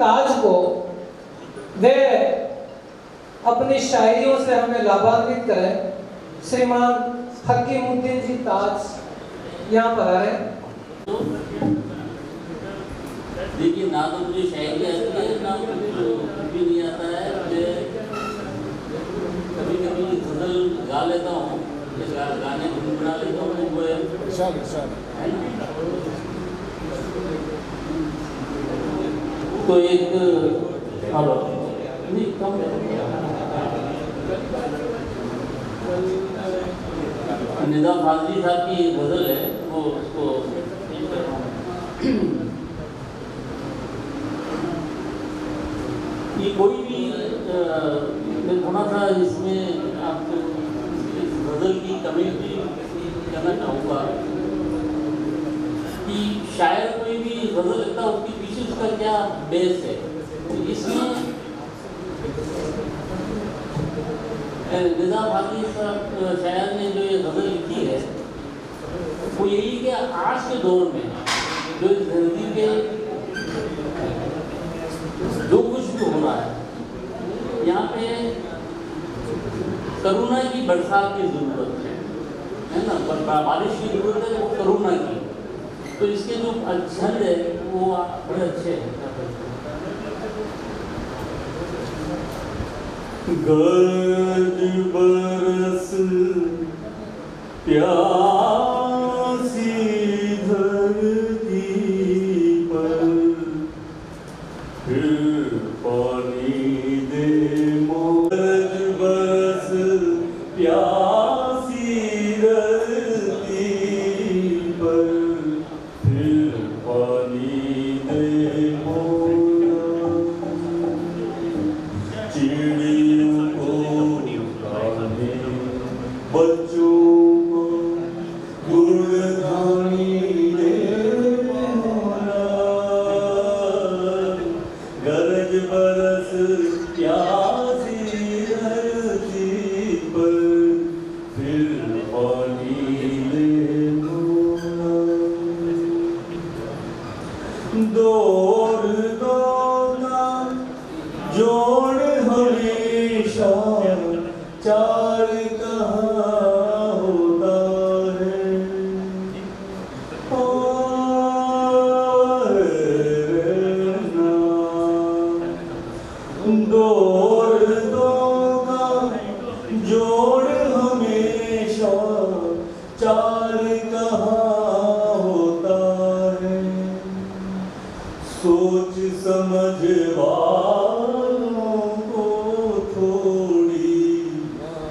ताज को वे अपनी शायरियों से हमें लाभान्वित करें। श्रीमान हकीमुद्दीन जी ताज यहाँ पर आ रहे हैं। देखिए, ना तो मुझे शायरी आती है, ना कुछ भी नहीं आता है। मैं कभी कभी गजल गा लेता हूँ, गाने गुनगुना लेता हूँ, वो है ना। तो एक नहीं कम निदा फाजली साहब की एक गजल है, वो उसको ये कोई भी मैं थोड़ा सा इसमें आपको इस गजल की कमेंट्री करना चाहूँगा कि शायर कोई भी गजल लिखता है उसके पीछे उसका क्या बेस है। तो इसमें निदा फाजली साहब शायर ने जो ये गजल लिखी है वो यही कि आज के दौर में जो इस धरती पे जो कुछ भी हो रहा है, यहाँ पे करुणा की बरसात की जरूरत है ना, बारिश की जरूरत है, वो करुणा की। तो इसके जो छंद है वो बड़े अच्छे हैं। गरज बरस प्यासी धरती पर, फिर पानी दे गरज बरस प्यासी धरती पर, फिर पानी दे मोरा। चिड़ियों को खाने, बच्चों को गुड़धानी दे मोरा। गरज बरस प्यासी धरती पर, फिर पानी दे मोरा। दौड़ दौड़ा जोड़ हमेशा चार कहाँ होता है। दौड़ दौड़ा जोड़ हमेशा चार कहाँ होता है। सोच समझ वालों को थोड़ी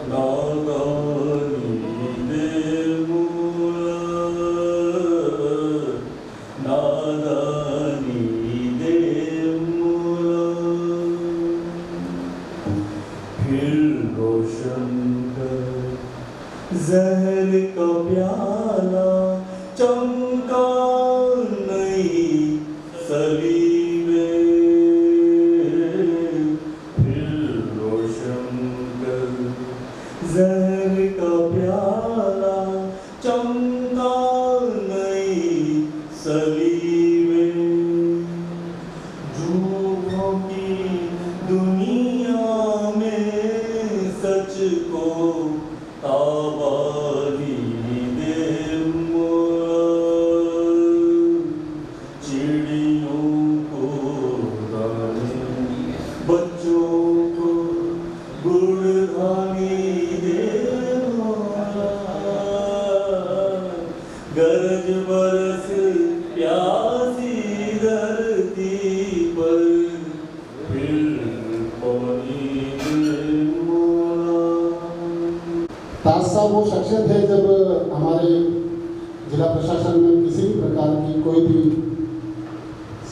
नादानी दे मोरा। नादानी दे मोरा। फिर रोशन कर जहर का प्याला, चमका नहीं सली में। फिर रोशन कर जहर का प्याला, चमका नहीं सली में। झूठों की दुनिया में सच को आबादी दे मोरा। चिड़ियों को दाने, बच्चों को गुड़धानी दे मोरा। गरज बरस प्यासी धरती पर, फिर पानी दे मोरा। ताज साहब वो शख्सियत है जब हमारे जिला प्रशासन में किसी भी प्रकार की कोई भी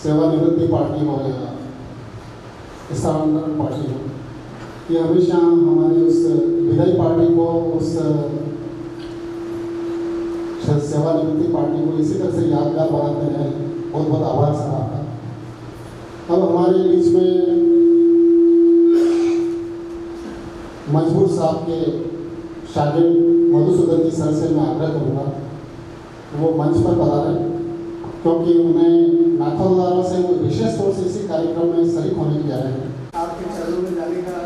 सेवानिवृत्ति पार्टी हो या स्थानांतरण पार्टी हो, ये हमेशा हमारी उस विदाई पार्टी को, उस सेवानिवृत्ति पार्टी को इसी तरह से यादगार बनाते रहे। बहुत बहुत आभार सर आपका। अब हमारे बीच में मजबूर साहब के शागिर्द मधुसूदन जी सर से मैं आग्रह करूँगा वो मंच पर पधारें, क्योंकि उन्हें नाथद्वारा से वो विशेष तौर से इसी कार्यक्रम में शरीक होने के लिए आए हैं। आपके चरणों में जाने का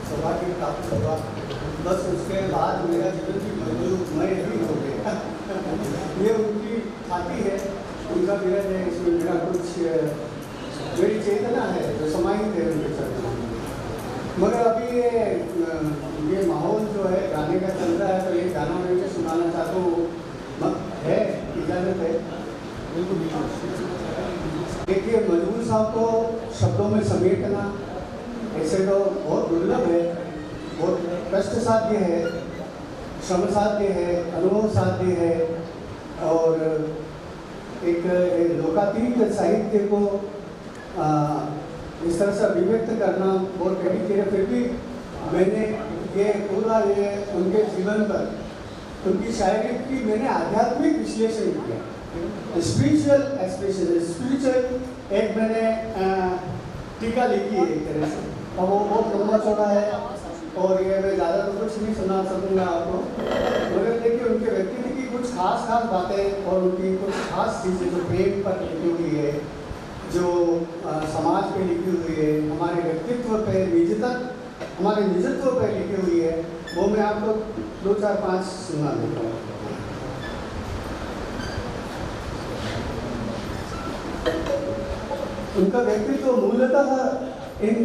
सौभाग्य प्राप्त हुआ, बस उसके बाद मेरा जीवन भी मधुमय ही हो गया। ये उनकी खाती है, उनका विरज है, इसमें मेरा कुछ मेरी चेतना है जो समाहित है उनके चरणों में। मगर अभी ये माहौल जो है गाने का चल रहा है, तो ये गाना मैं भी सुनाना चाहता हूँ, है इजाज़त है? देखिए, मजबूर साहब को शब्दों में समेटना ऐसे तो बहुत दुर्लभ है, बहुत कष्ट साध्य है, श्रम साध्य है, अनुभव साध्य है, और एक लोकातीत साहित्य को इस तरह से अभिव्यक्त करना बहुत कठिन है। फिर भी मैंने ये पूरा ये उनके जीवन पर, उनकी शायरी की मैंने आध्यात्मिक विश्लेषण किया, स्पिरिचुअल एक्सप्रेशन, स्पिरिचुअल एक मैंने टीका लिखी है एक तरह से, और वो बहुत लंबा चौड़ा है, और ये मैं ज़्यादा तो कुछ नहीं सुना सकूँगा आपको, मगर देखिए उनके व्यक्तित्व की कुछ खास बातें और उनकी कुछ खास चीज़ें जो प्रेम पर लिखी हुई है, जो समाज पे लिखी हुई है, हमारे व्यक्तित्व पे, हमारे निजत्व पे लिखी हुई है, वो मैं आपको 2, 4, 5 सुना देता हूँ। उनका व्यक्तित्व मूलतः इन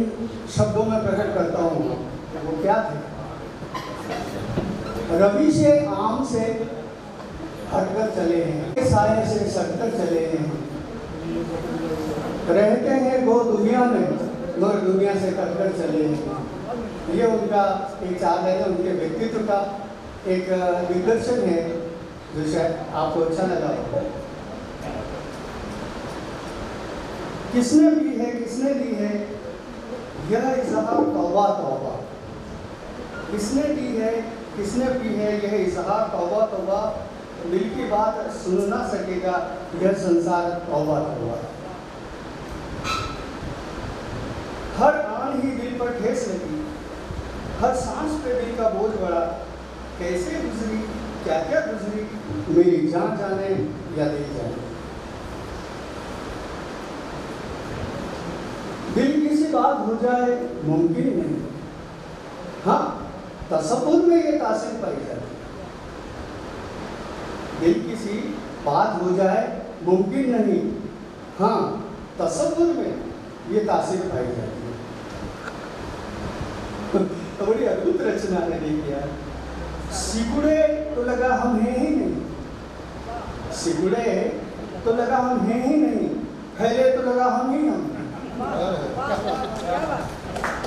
शब्दों में प्रकट करता हूँ। वो क्या थे? रवि से आम से हटकर चले हैं, साये से सटकर चले हैं, रहते हैं वो दुनिया में मगर दुनिया से कटकर चले हैं। ये उनका एक चाल है, उनके व्यक्तित्व का एक दिग्दर्शन है जो शायद आपको अच्छा लगा हो। किसने ली है, किसने ली है यह इज़हार तौबा तौबा, किसने ली है, किसने पी है यह इज़हार तौबा तौबा, दिल की बात सुन ना सकेगा यह संसार तौबा तौबा। हर आन ही दिल पर ठेस लगी, हर सांस पे दिल का बोझ बढ़ा, कैसे गुजरी क्या क्या गुजरी मेरी जान जाने या दिल जाने। दिल किसी बात हो जाए मुमकिन नहीं, हाँ तसव्वुर में ये तासीर पाई जाती। दिल किसी बात हो जाए मुमकिन नहीं, हाँ तसव्वुर में ये तासीर पाई जाती है। तो बड़ी अद्भुत रचना है। देखिए, सिकुड़े तो लगा हम हैं ही नहीं, सिकुड़े तो लगा हम हैं ही नहीं, फैले तो लगा हम ही हम,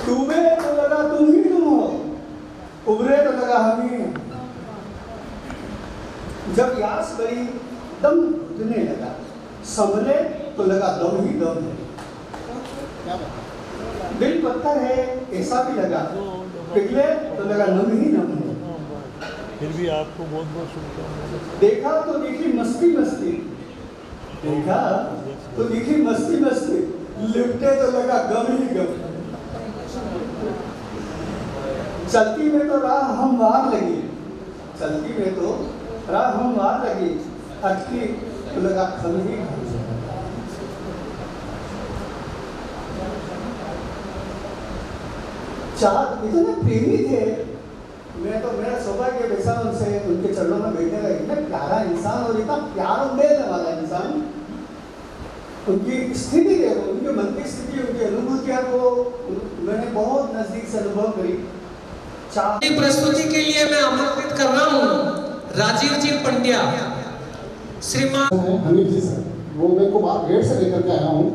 डूबे तो लगा तुम ही तुम हो, उभरे तो लगा हम ही हैं। जब यास बड़ी दम घुटने लगा, संभले तो लगा दम ही दम है। दिल पत्थर है ऐसा भी लगा, पिघले तो लगा नम ही नम है। फिर भी आपको बहुत बहुत शुभकामनाएं। देखा तो दिखी मस्ती मस्ती, देखा तो दिखी मस्ती मस्ती, लिपटे तो लगा गम ही गम। चलती में तो राह हमवार लगी, चलती में तो राह हमवार लगी, अटकी तो लगा खम ही खम। चार इतने प्रेमी थे, मैं तो मेरा सौभाग्य वैसा उनसे उनके चरणों में बैठने का, इतना प्यारा इंसान और इतना प्यार देने वाला इंसान। उनकी स्थिति देखो, उनके मन की स्थिति, उनकी अनुभूतियाँ को मैंने बहुत नजदीक से अनुभव करी। प्रस्तुति के लिए मैं आमंत्रित कर रहा हूँ राजीव जी पंड्या, श्रीमान हमीद जी सर, वो मेरे को बात गेट से लेकर के आया हूँ,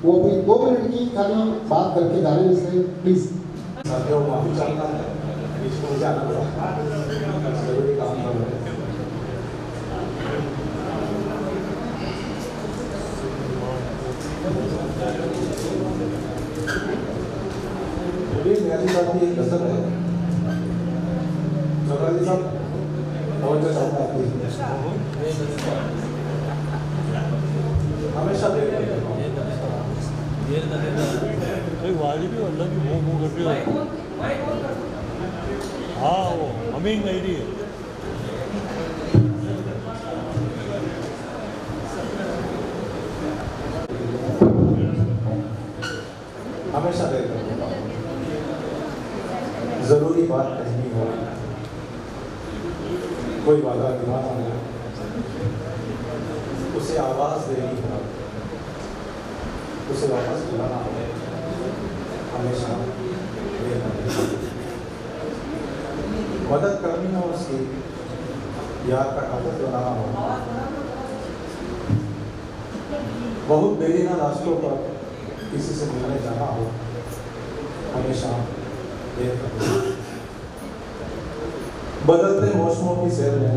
वो अभी 2 मिनट की खाली बात करके जा रहे हैं, इसलिए प्लीज साथियों माफी चाहता है, बीच में मुझे आना पड़ा, जरूरी काम कर रहे हैं। मेरी साथ भी एक गजल है, जबरानी साहब और जो चाहता है हमेशा दे वाली भी अल्लाह की मुँह करके हो। हाँ वो हमिंग नहीं रही है। हमेशा देर करता हूँ। जरूरी बात कहनी हो, कोई वादा निभाना हो, उसे आवाज देनी हो, उसे वापस बुलाना हो, हमेशा देर करता हूँ। मदद करनी हो उसकी, याद का खातिर बनाना हो, बहुत बेरीना रास्तों पर किसी से मिलने जाना हो, हमेशा देर करते हैं। बदलते मौसमों की सैर में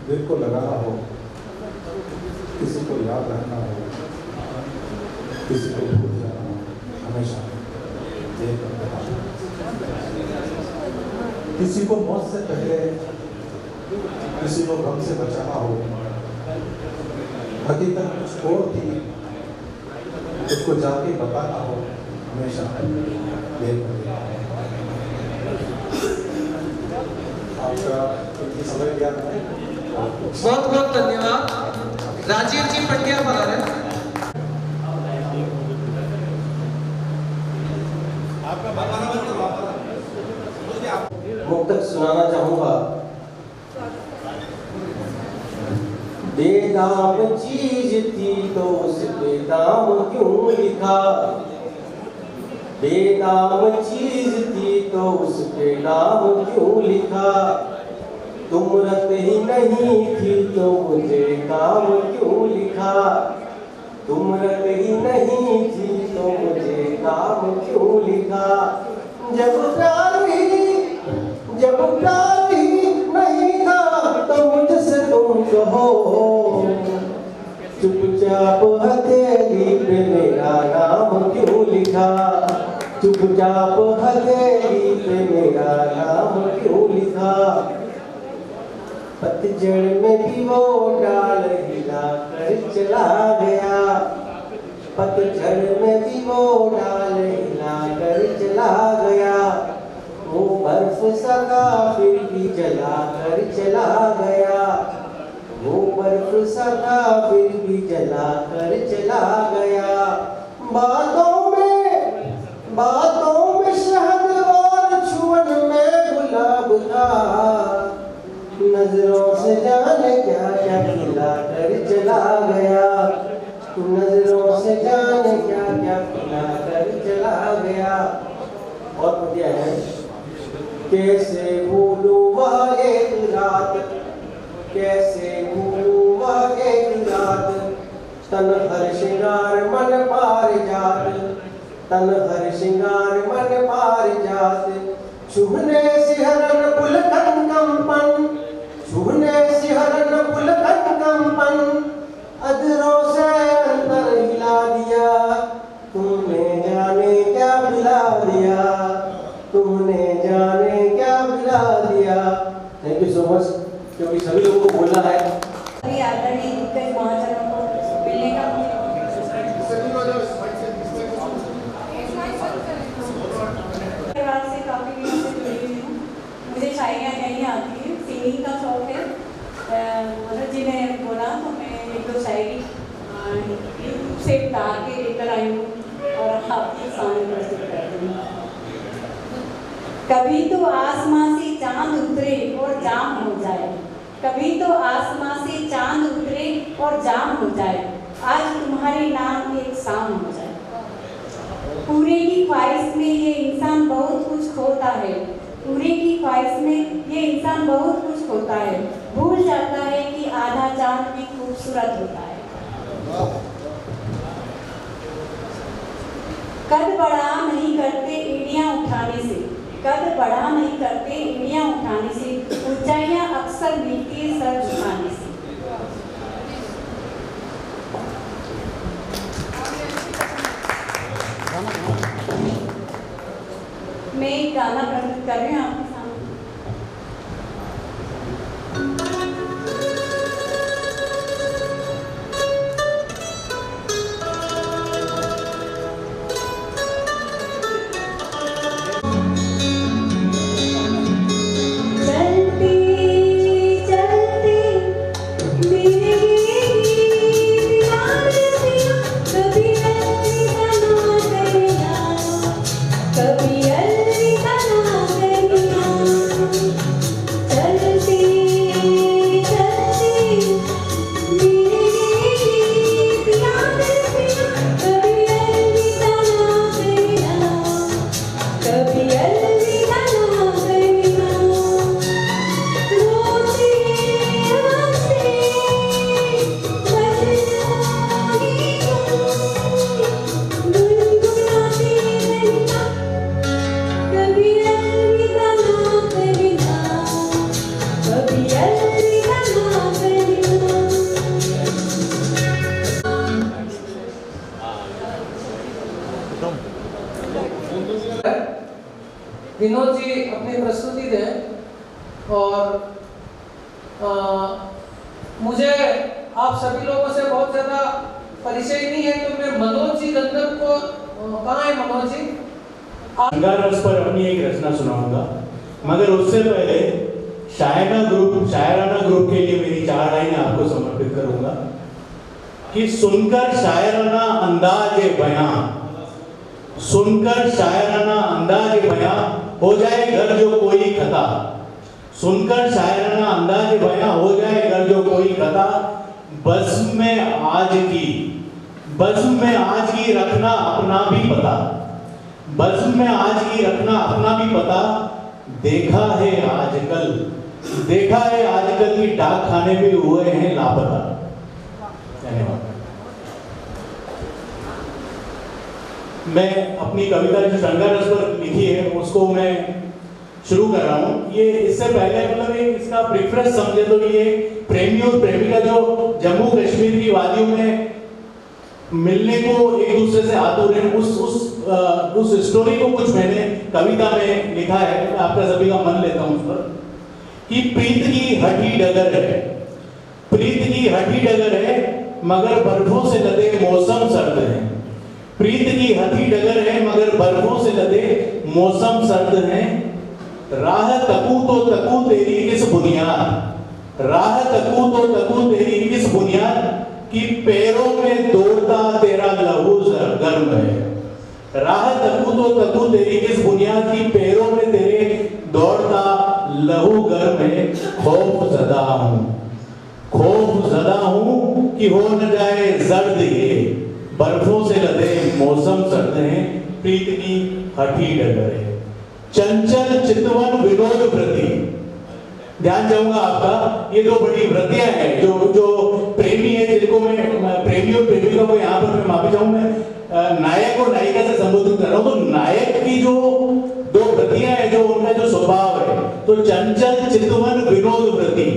दिल को लगाना हो, किसी को याद रखना हो, किसी को भूल जाना हो, हमेशा देर करते हैं। किसी को मौत से पहले किसी को गम से बचाना हो, हकीकत कुछ और थी, उसको जाके बताना हो, हमेशा देर करते हैं। आपका इतनी समय दिया है, बहुत बहुत धन्यवाद। राजीव जी पंड्या पधारे। मुक्तक सुनाना चाहूंगा। बेदाम चीज थी तो उस पे दाम क्यों लिखा, बेदाम चीज थी तो उस पे दाम क्यों लिखा, तुमरत ही नहीं थी तो मुझे काम क्यों लिखा, तुमरत ही नहीं थी तो मुझे काम क्यों लिखा, जब प्यार ही नहीं था तो मुझसे तुम कहो, चुपचाप हथेली पे मेरा नाम क्यों लिखा, चुपचाप हथेली पे मेरा नाम क्यों लिखा, पतझड़ में भी वो डाल हिला कर चला गया, पतझड़ में भी वो डाल हिला कर चला गया, वो बर्फ सा था फिर भी जला कर चला गया, वो बर्फ सा था फिर भी जला कर चला गया, बातों में शहद और छुअन में गुलाब था, नजरों से जाने क्या क्या खिला कर चला गया, नजरों से जाने क्या क्या खिला कर चला गया। और बढ़िया है। कैसे भूलूं वह एक रात, कैसे भूलूं वह एक रात, तन हर श्रृंगार मन पारिजात, तन हर श्रृंगार मन पारिजात, छुभने सिहरन पुलकन कंपन, छुभने सिहरन पुलकन कंपन, अधरों से अंदर हिला दिया, तुमने जाने क्या पिला दिया, तुमने जाने क्या पिला दिया। थैंक यू सो मच, क्योंकि सभी लोगों को बोलना है। अभी आदरणीय दिग्गज महाजनों को मिलने का से काफी दिनों से जुड़ी हुई हूँ। मुझे शायरियाँ नहीं आती है, सिंगिंग का शौक है। मनोज जी ने बोला तो मैं एक दो शायरी से उतार के लेकर आई हूँ और आपके सामने प्रस्तुत करती हूँ। कभी तो आसमां से चांद उतरे और जाम हो जाए, कभी तो आसमां से चांद उतरे और जाम हो जाए, आज तुम्हारे नाम एक शाम हो जाए। पूरे की ख्वाहिश में ये इंसान बहुत कुछ खोता है, पूरे की ख्वाहिश में ये इंसान बहुत कुछ खोता है, भूल जाता है कि आधा चांद भी खूबसूरत होता है। कद बड़ा नहीं करते एड़ियां उठाने से, कद बड़ा नहीं करते एड़ियां उठाने से, ऊंचाइयां अक्सर मिलती है सर झुकाने से। मैं एक गाना प्रस्तुत कर रही हूँ आपके सामने। चलती चलती विनोद जी अपनी प्रस्तुति दें और मुझे आप सभी लोगों से बहुत ज़्यादा परिचय नहीं है, तो मैं मनोज जी गंधर्व को, कहाँ है मनोज जी? श्रृंगार रस पर अपनी एक रचना सुनाऊंगा, मगर उससे पहले शायराना ग्रुप के लिए मेरी 4 लाइनें आपको समर्पित करूंगा कि सुनकर शायराना अंदाज़ बयां, सुनकर शायराना अंदाज़ बयां हो जाए घर जो कोई खता, सुनकर शायराना अंदाज़ बयां हो जाए घर जो कोई खता, बज़्म में आज की रखना अपना भी पता, बज़्म में आज की रखना अपना भी पता, देखा है आजकल की डाक खाने पे हुए हैं लापता। धन्यवाद। मैं अपनी कविता जो श्रृंगार रस पर लिखी है उसको मैं शुरू कर रहा हूँ। ये इससे पहले मतलब एक इसका प्रेफरेंस समझे तो ये प्रेमी और प्रेमिका जो जम्मू कश्मीर की वादियों में मिलने को एक दूसरे से आतुर हैं, उस स्टोरी को कुछ मैंने कविता में लिखा है। मैं आपका सभी का मन लेता हूँ उस पर कि प्रीत की हठी डगर है, प्रीत की हठी डगर है मगर बर्फों से लदे मौसम सर्द है, प्रीत की हठी डगर है मगर बर्फों से लदे मौसम सर्द है, राह तकू तो तकू तेरी किस बुनियाद, राह तकू तो तकू तेरी किस बुनियाद कि पैरों में दौड़ता तेरा लहू गर्म है, राह तकू तो तकू तेरी किस बुनियाद की पैरों में तेरे दौड़ता लहू गर्म है, खौफ ज़दा हूं कि हो न जाए जर्द ये बर्फों से लदे मौसम सर्द है, प्रीत की हठी डगर है, चंचल चितवन विनोद व्रति। ध्यान चाहूंगा आपका, ये 2 बड़ी व्रतियां हैं जो प्रेमी है, जिनको मैं प्रेमी और प्रेमिका को यहाँ पर मैं माफी चाहूँ, मैं नायक और नायिका से संबोधित कर रहा हूँ। तो नायक की जो 2 व्रतियां हैं, जो उनका जो स्वभाव है, तो चंचल चितवन विनोद व्रति,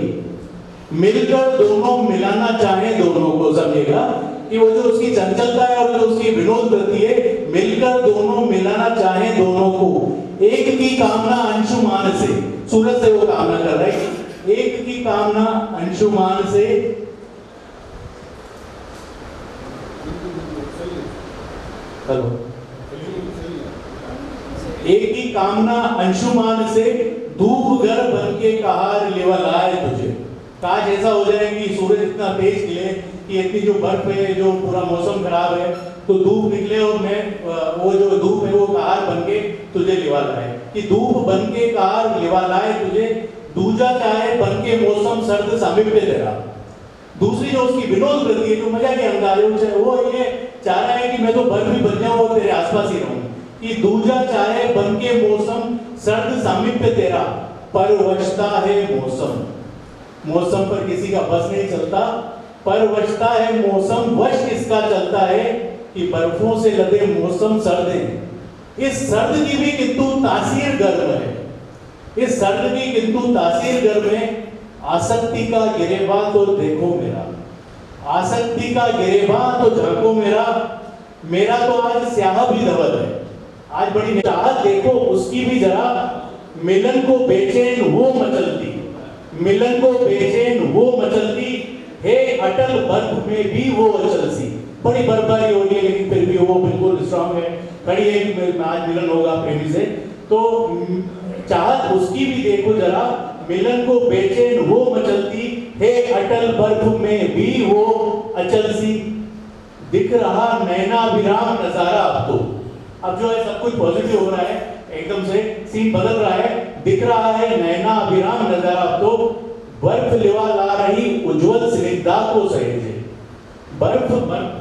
मिलकर दोनों मिलाना चाहे दोनों को, समझिएगा कि वो जो उसकी चंचलता है और जो उसकी विनोद व्रति है, मिलकर दोनों मिलाना चाहे दोनों को, एक की कामना अंशुमान से, सूरज से वो कामना कर रहा है, एक की कामना अंशुमान से, हेलो, एक की कामना अंशुमान से धूप घर बन के कहार लेवा लाए तुझे, काश ऐसा हो जाए कि सूरज इतना तेज निकले कि इतनी जो बर्फ है, जो पूरा मौसम खराब है, तो धूप निकले और मैं वो जो धूप है वो कहार बन के तुझे लिवा लाए, कि धूप बन के कहार लिवा लाए तुझे, दूजा चाहे बन के मौसम सर्द सामिप्य तेरा। दूसरी जो उसकी विनोद वृत्ति है, जो मजा के अंदाज है, वो ये चाह रहा है कि मैं तो बर्फ भी बन जाऊं और तेरे आसपास ही रहूं, कि दूजा चाहे बन के मौसम सर्द सामिप्य तेरा, परवशता है मौसम, मौसम पर किसी का बस नहीं चलता, परवशता है मौसम, वश किसका चलता है कि बर्फों से लदे मौसम सर्द है। इस सर्द की भी किंतु तासीर गर्म है, इस सर्द की किंतु तासीर गर्म है, आसक्ति का गिरेबान तो देखो मेरा, आसक्ति का गिरेबान तो झांको मेरा, मेरा तो आज स्याह भी धवल है, आज बड़ी चाहत देखो उसकी भी जरा, मिलन को बेचैन वो मचलती, मिलन को बेचैन वो मचलती है, अटल बर्फ में भी वो अचल सी। बड़ी बर्फबारी हो रही है लेकिन फिर भी वो बिल्कुल स्ट्रांग है, खड़ी है कि आज मिलन होगा प्रेमी से, तो चाहत उसकी भी देखो जरा, मिलन को बेचैन वो मचलती है, अटल बर्फ में भी वो अचल सी, दिख रहा नैना विराम नजारा। अब जो है सब कुछ पॉजिटिव हो रहा है, एकदम से सीन बदल रहा है, दिख रहा है नैना विराम नजारा, अब तो बर्फ लिवा ला रही उज्जवल स्निग्धा को सहेजे, बर्फ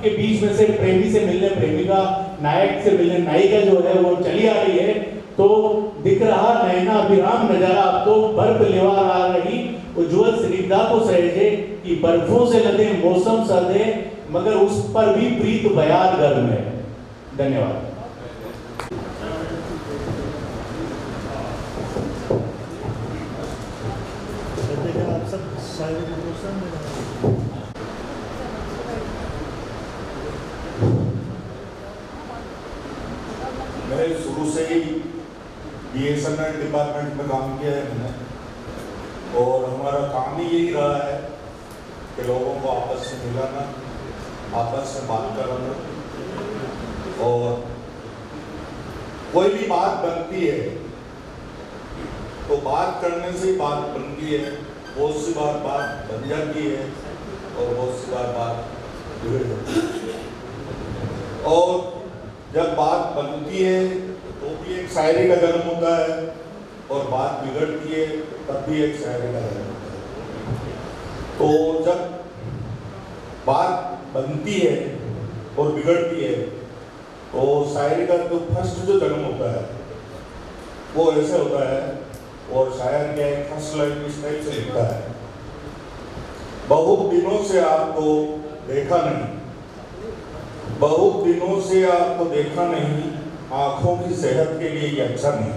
के बीच में से प्रेमी से मिलने प्रेमिका, नायक से मिलने नायिका जो है वो चली आ रही है, तो दिख रहा नैना विराम नजारा, अब तो बर्फ लिवा ला रही उज्जवल स्निग्धा को सहेजे, कि बर्फों से लदे मौसम सर्द है मगर उस पर भी प्रीत बयार गर्म है। धन्यवाद। मैंने शुरू से ही BSNL डिपार्टमेंट में काम किया है मैंने, और हमारा काम ही यही रहा है कि लोगों को आपस में मिलाना, आपस में बात कराना, और कोई भी बात बनती है तो बात करने से ही बात बनती है, बहुत सी बार बात बन जाती है और बहुत सी बार बात बिगड़ जाती है। और जब बात बनती है तो भी एक शायरी का जन्म होता है, और बात बिगड़ती है तब भी एक शायरी का जन्म होता है। तो जब बात बनती है और बिगड़ती है तो शायरी का जो फर्स्ट जो जन्म होता है वो ऐसे होता है, और शायर क्या एक फर्स्ट लाइन इस टाइप से लिखता है, बहुत दिनों से आपको देखा नहीं, बहुत दिनों से आपको देखा नहीं, आंखों की सेहत के लिए ये अच्छा नहीं।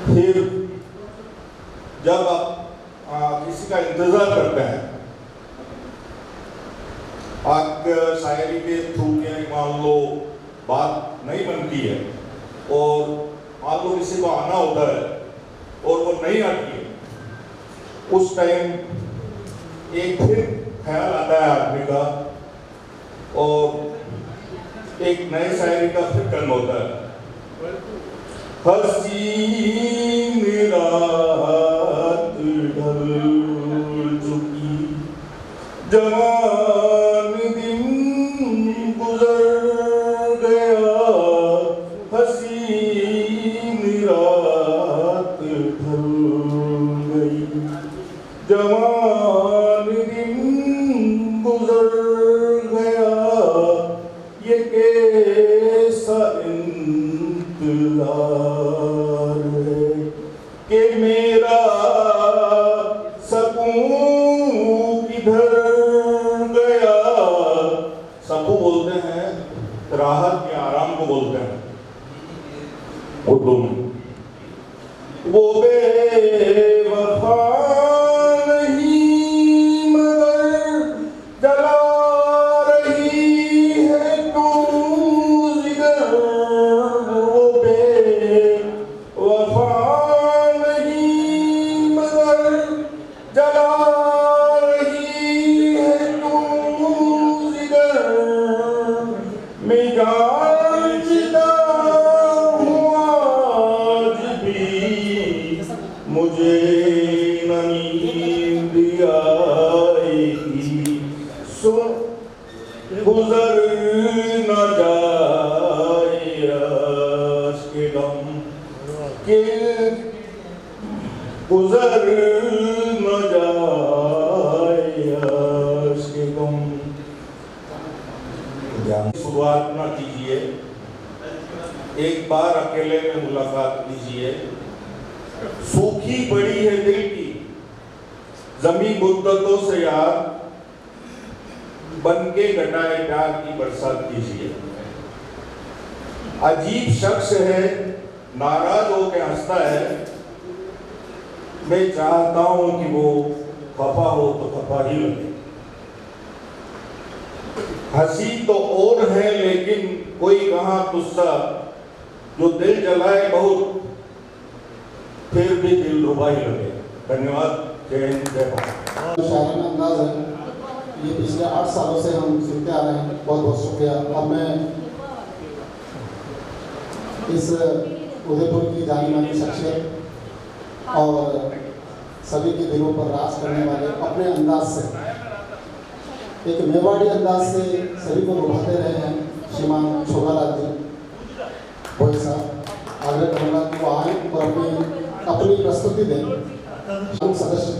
फिर जब आप किसी का इंतजार करते हैं, आप शायरी के थ्रू के मान लो बात नहीं बनती है, और मान लो किसी को आना होता है और वो नहीं आती है, उस टाइम एक फिर ख्याल आता है आदमी का, और एक नए शायरी का फिर जन्म होता है। हसीन रात ढल चुकी, जवान दिन गुजर गया, हसीन रात ढल गई, जवान दिन गुजर गया, ये कैसा इंतजार है कि मेरा सकून किधर गया। सकून बोलते हैं राहत या आराम को बोलते हैं उर्दू में। वो बेवफा नहीं मगर जला रही है तू जिगर, वो बेवफा नहीं मगर जला रही है तू जिगर, मैं जानता हूँ आज भी मुझे न नींद आएगी, सुन गुजर न जाए आश के गम के, गुजर न जाए आश के गम। शुरुआत ना कीजिए, एक बार अकेले में मुलाकात कीजिए, सूखी पड़ी है दिल की जमीन मुद्दतों से याद, बन के घटाए प्यार की बरसात कीजिए। अजीब शख्स है नाराज होकर हंसता है, मैं चाहता हूं कि वो खफा हो तो खफा ही लगे। हंसी तो और है लेकिन कोई कहां गुस्सा, जो दिल जलाए बहुत फिर भी दिल रुबा ही लगे। धन्यवाद। जय हिंद जय भारत। शायरी में अंदाज है, ये पिछले 8 सालों से हम सुनते आ रहे हैं। बहुत बहुत शुक्रिया। अब मैं इस उदयपुर की जानी मानी शख्सियत और सभी के दिलों पर राज करने वाले अपने अंदाज से, एक मेवाड़ी अंदाज से सभी को लुभाते रहे हैं श्रीमान शोभालाल जी भोई साहब। आग्रह करूँगा कि वो आए और अपनी प्रस्तुति दें। हम सदस्य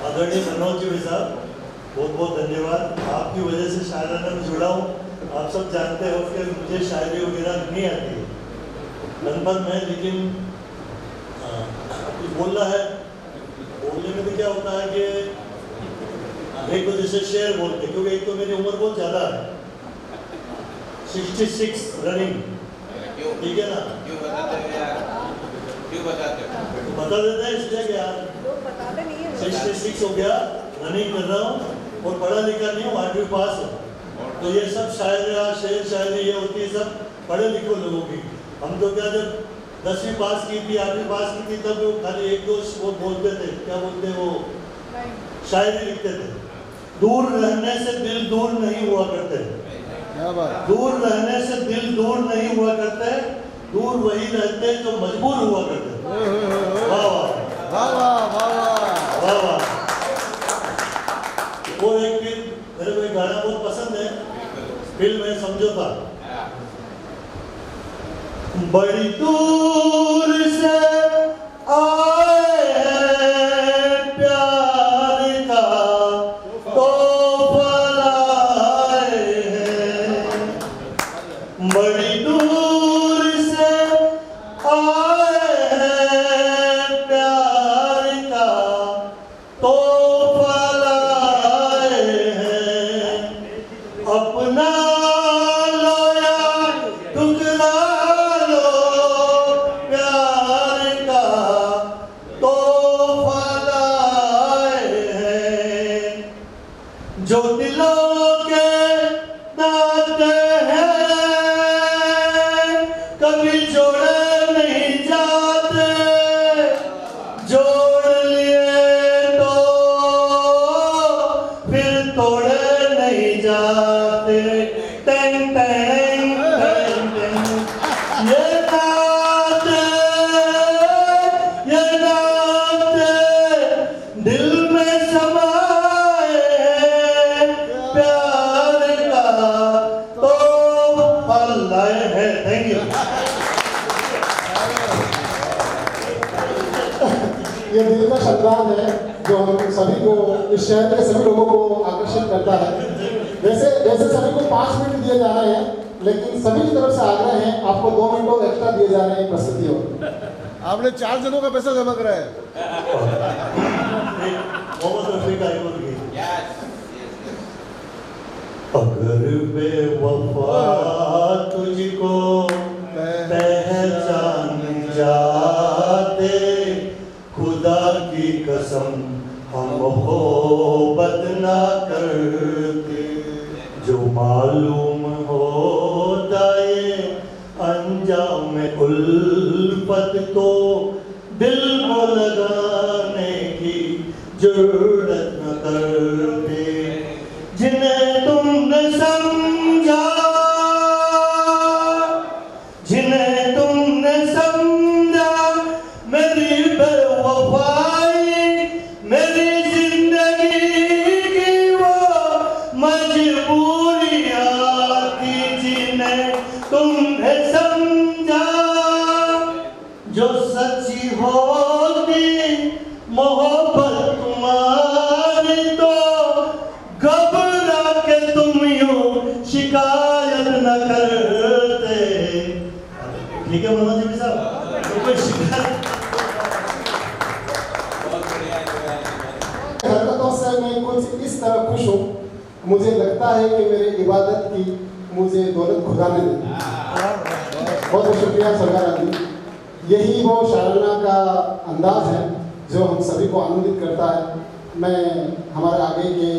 आदरणीय मनोज जी साहब, बहुत बहुत धन्यवाद। आपकी वजह से शायराना में जुड़ा हूँ। आप सब जानते हो कि मुझे शायरी वगैरह नहीं आती है, लगभग में, लेकिन कुछ बोलना है। बोलने में भी क्या होता है कि एक तो जैसे शेर बोलते, क्योंकि एक तो मेरी उम्र बहुत ज़्यादा है, 66 रनिंग, ठीक है ना? क्यों बताते हो यार? क्यों बताते हो? बता देते हैं इसलिए कि यार 66 हो गया, रनिंग कर रहा हूँ, और पढ़ा लिखा नहीं हूँ, 8वीं पास हूँ। तो ये सब शेर शायरी ये होती है सब पढ़े लिखे लोगों की। हम तो क्या जब 10वीं पास की थी, 8वीं पास की थी, तब खाली एक दो वो बोलते थे, क्या बोलते वो शायरी लिखते थे। दूर रहने से दिल दूर नहीं हुआ करते, दूर रहने से दिल दूर नहीं हुआ करते, दूर वही रहते जो मजबूर हुआ करते। वाह वाह वाह वाह वाह वाह। वो एक फिल्म मेरे को एक गाना बहुत पसंद है, फिल्म है समझौता। बड़ी दूर से आए हैं प्यार का तोहफा लाए हैं, बड़ी दूर से आए हैं प्यार का तोहफा लाए हैं, अपना जो दिलों के नाते हैं कभी जोड़े नहीं जाते, जोड़ लिए तो फिर तोड़े नहीं जाते। टेंग टेंग टेंग टेंग ये नाते दिल में समाए प्यार का तो अल्लाह है। Thank you. ये दिल का शब्दांत है जो हम सभी को, इस शहर के सभी लोगों को आकर्षित करता है। वैसे सभी को 5 मिनट दिए जा रहे हैं, लेकिन सभी की तरफ से आग्रह है आपको 2 मिनट और एक्स्ट्रा दिए जा रहे हैं प्रस्तुति हो। आपने 4 जनों का पैसा जमा करा है। अगर बेवफा तुझको पहचान जाते, खुदा की कसम हम मोहब्बत ना करते, जो मालूम होता ये अंजाम उल्फत तो दिल को लगाने की जरूरत न करते, जिन्हें तुमने समझा, जिन्हें तुमने समझा मेरी बेवफाई, मेरी जिंदगी की वो मजबूरियां थी, जिन्हें तुमने समझा जो सच्ची होती मोहब्बत तुम्हारी, तो घबरा के तुम यूं शिकायत न करते। ठीक है मनोज जी साहब, कोई शिकायत हरकतों से मैं कुछ इस तरह खुश हूँ, मुझे लगता है कि मेरी इबादत की मुझे दौलत खुदा ने दी। बहुत बहुत शुक्रिया सरकार आदमी। यही वो शायराना का अंदाज है जो हम सभी को आनंदित करता है। मैं हमारे आगे के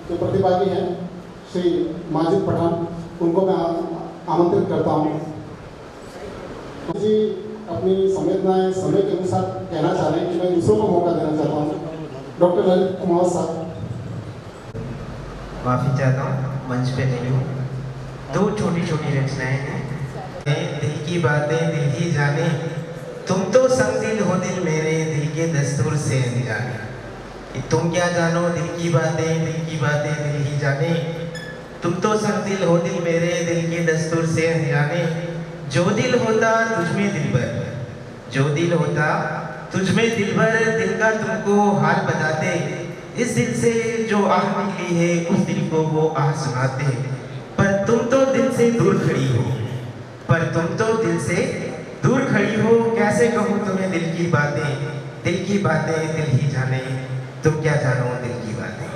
जो प्रतिभागी हैं श्री माजिद पठान, उनको मैं आमंत्रित करता हूँ। जी अपनी संवेदनाएं समय के अनुसार कहना चाह रहे हैं कि मैं दूसरों को मौका देना चाहता हूँ। डॉक्टर ललित कुमार साहब। माफ़ी चाहता हूँ, मंच पे नहीं हूँ। 2 छोटी छोटी रचनाएं हैं। दिल की बातें दिल ही जाने, तुम तो संग दिल हो दिल मेरे, दिल के दस्तूर से अनजाने। तुम क्या जानो दिल की बातें दिल ही जाने, तुम तो संग दिल हो दिल मेरे, दिल के दस्तूर से अनजाने। जो दिल होता तुझ में दिलबर, जो दिल होता तुझ में दिलबर, दिल का तुमको हाल बताते, इस दिल से जो आह निकली है उस दिल को वो आह सुनाते। पर तुम तो दिल से दूर खड़ी हो, पर तुम तो दिल से दूर खड़ी हो, कैसे कहूँ तुम्हें दिल की बातें दिल ही जाने, तुम क्या जानो दिल की बातें।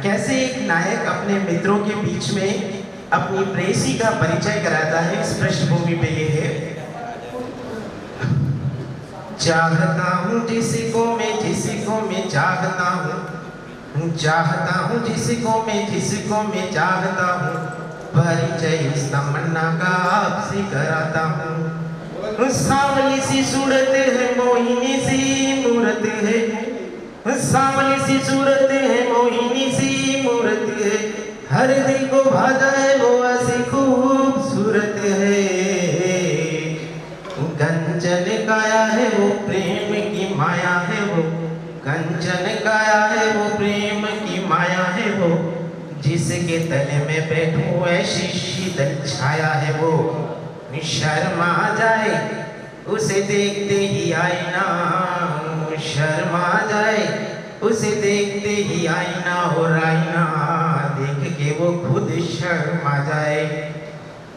कैसे एक नायक अपने मित्रों के बीच में अपनी प्रेयसी का परिचय कराता है, इस पृष्ठभूमि पे ये है। चाहता हूँ जिसको मैं चाहता हूँ, चाहता हूँ जिसको मैं चाहता हूँ, परिचय इस तमन्ना का आपसे कराता हूँ। सांवली सी सूरत है, मोहिनी सी मूरत है, सांवली सी सूरत है, मोहिनी सी मूरत है, हर दिल को भा जाए वो ऐसी खूबसूरत है। कंचन काया है वो प्रेम की माया है वो, कंचन काया है वो प्रेम की माया है वो, जिसके तले में बैठूं ऐसी शीतल छाया है वो। शर्मा जाए उसे देखते ही आईना, शर्मा जाए उसे देखते ही आईना, और आईना देख के वो खुद शर्मा जाए।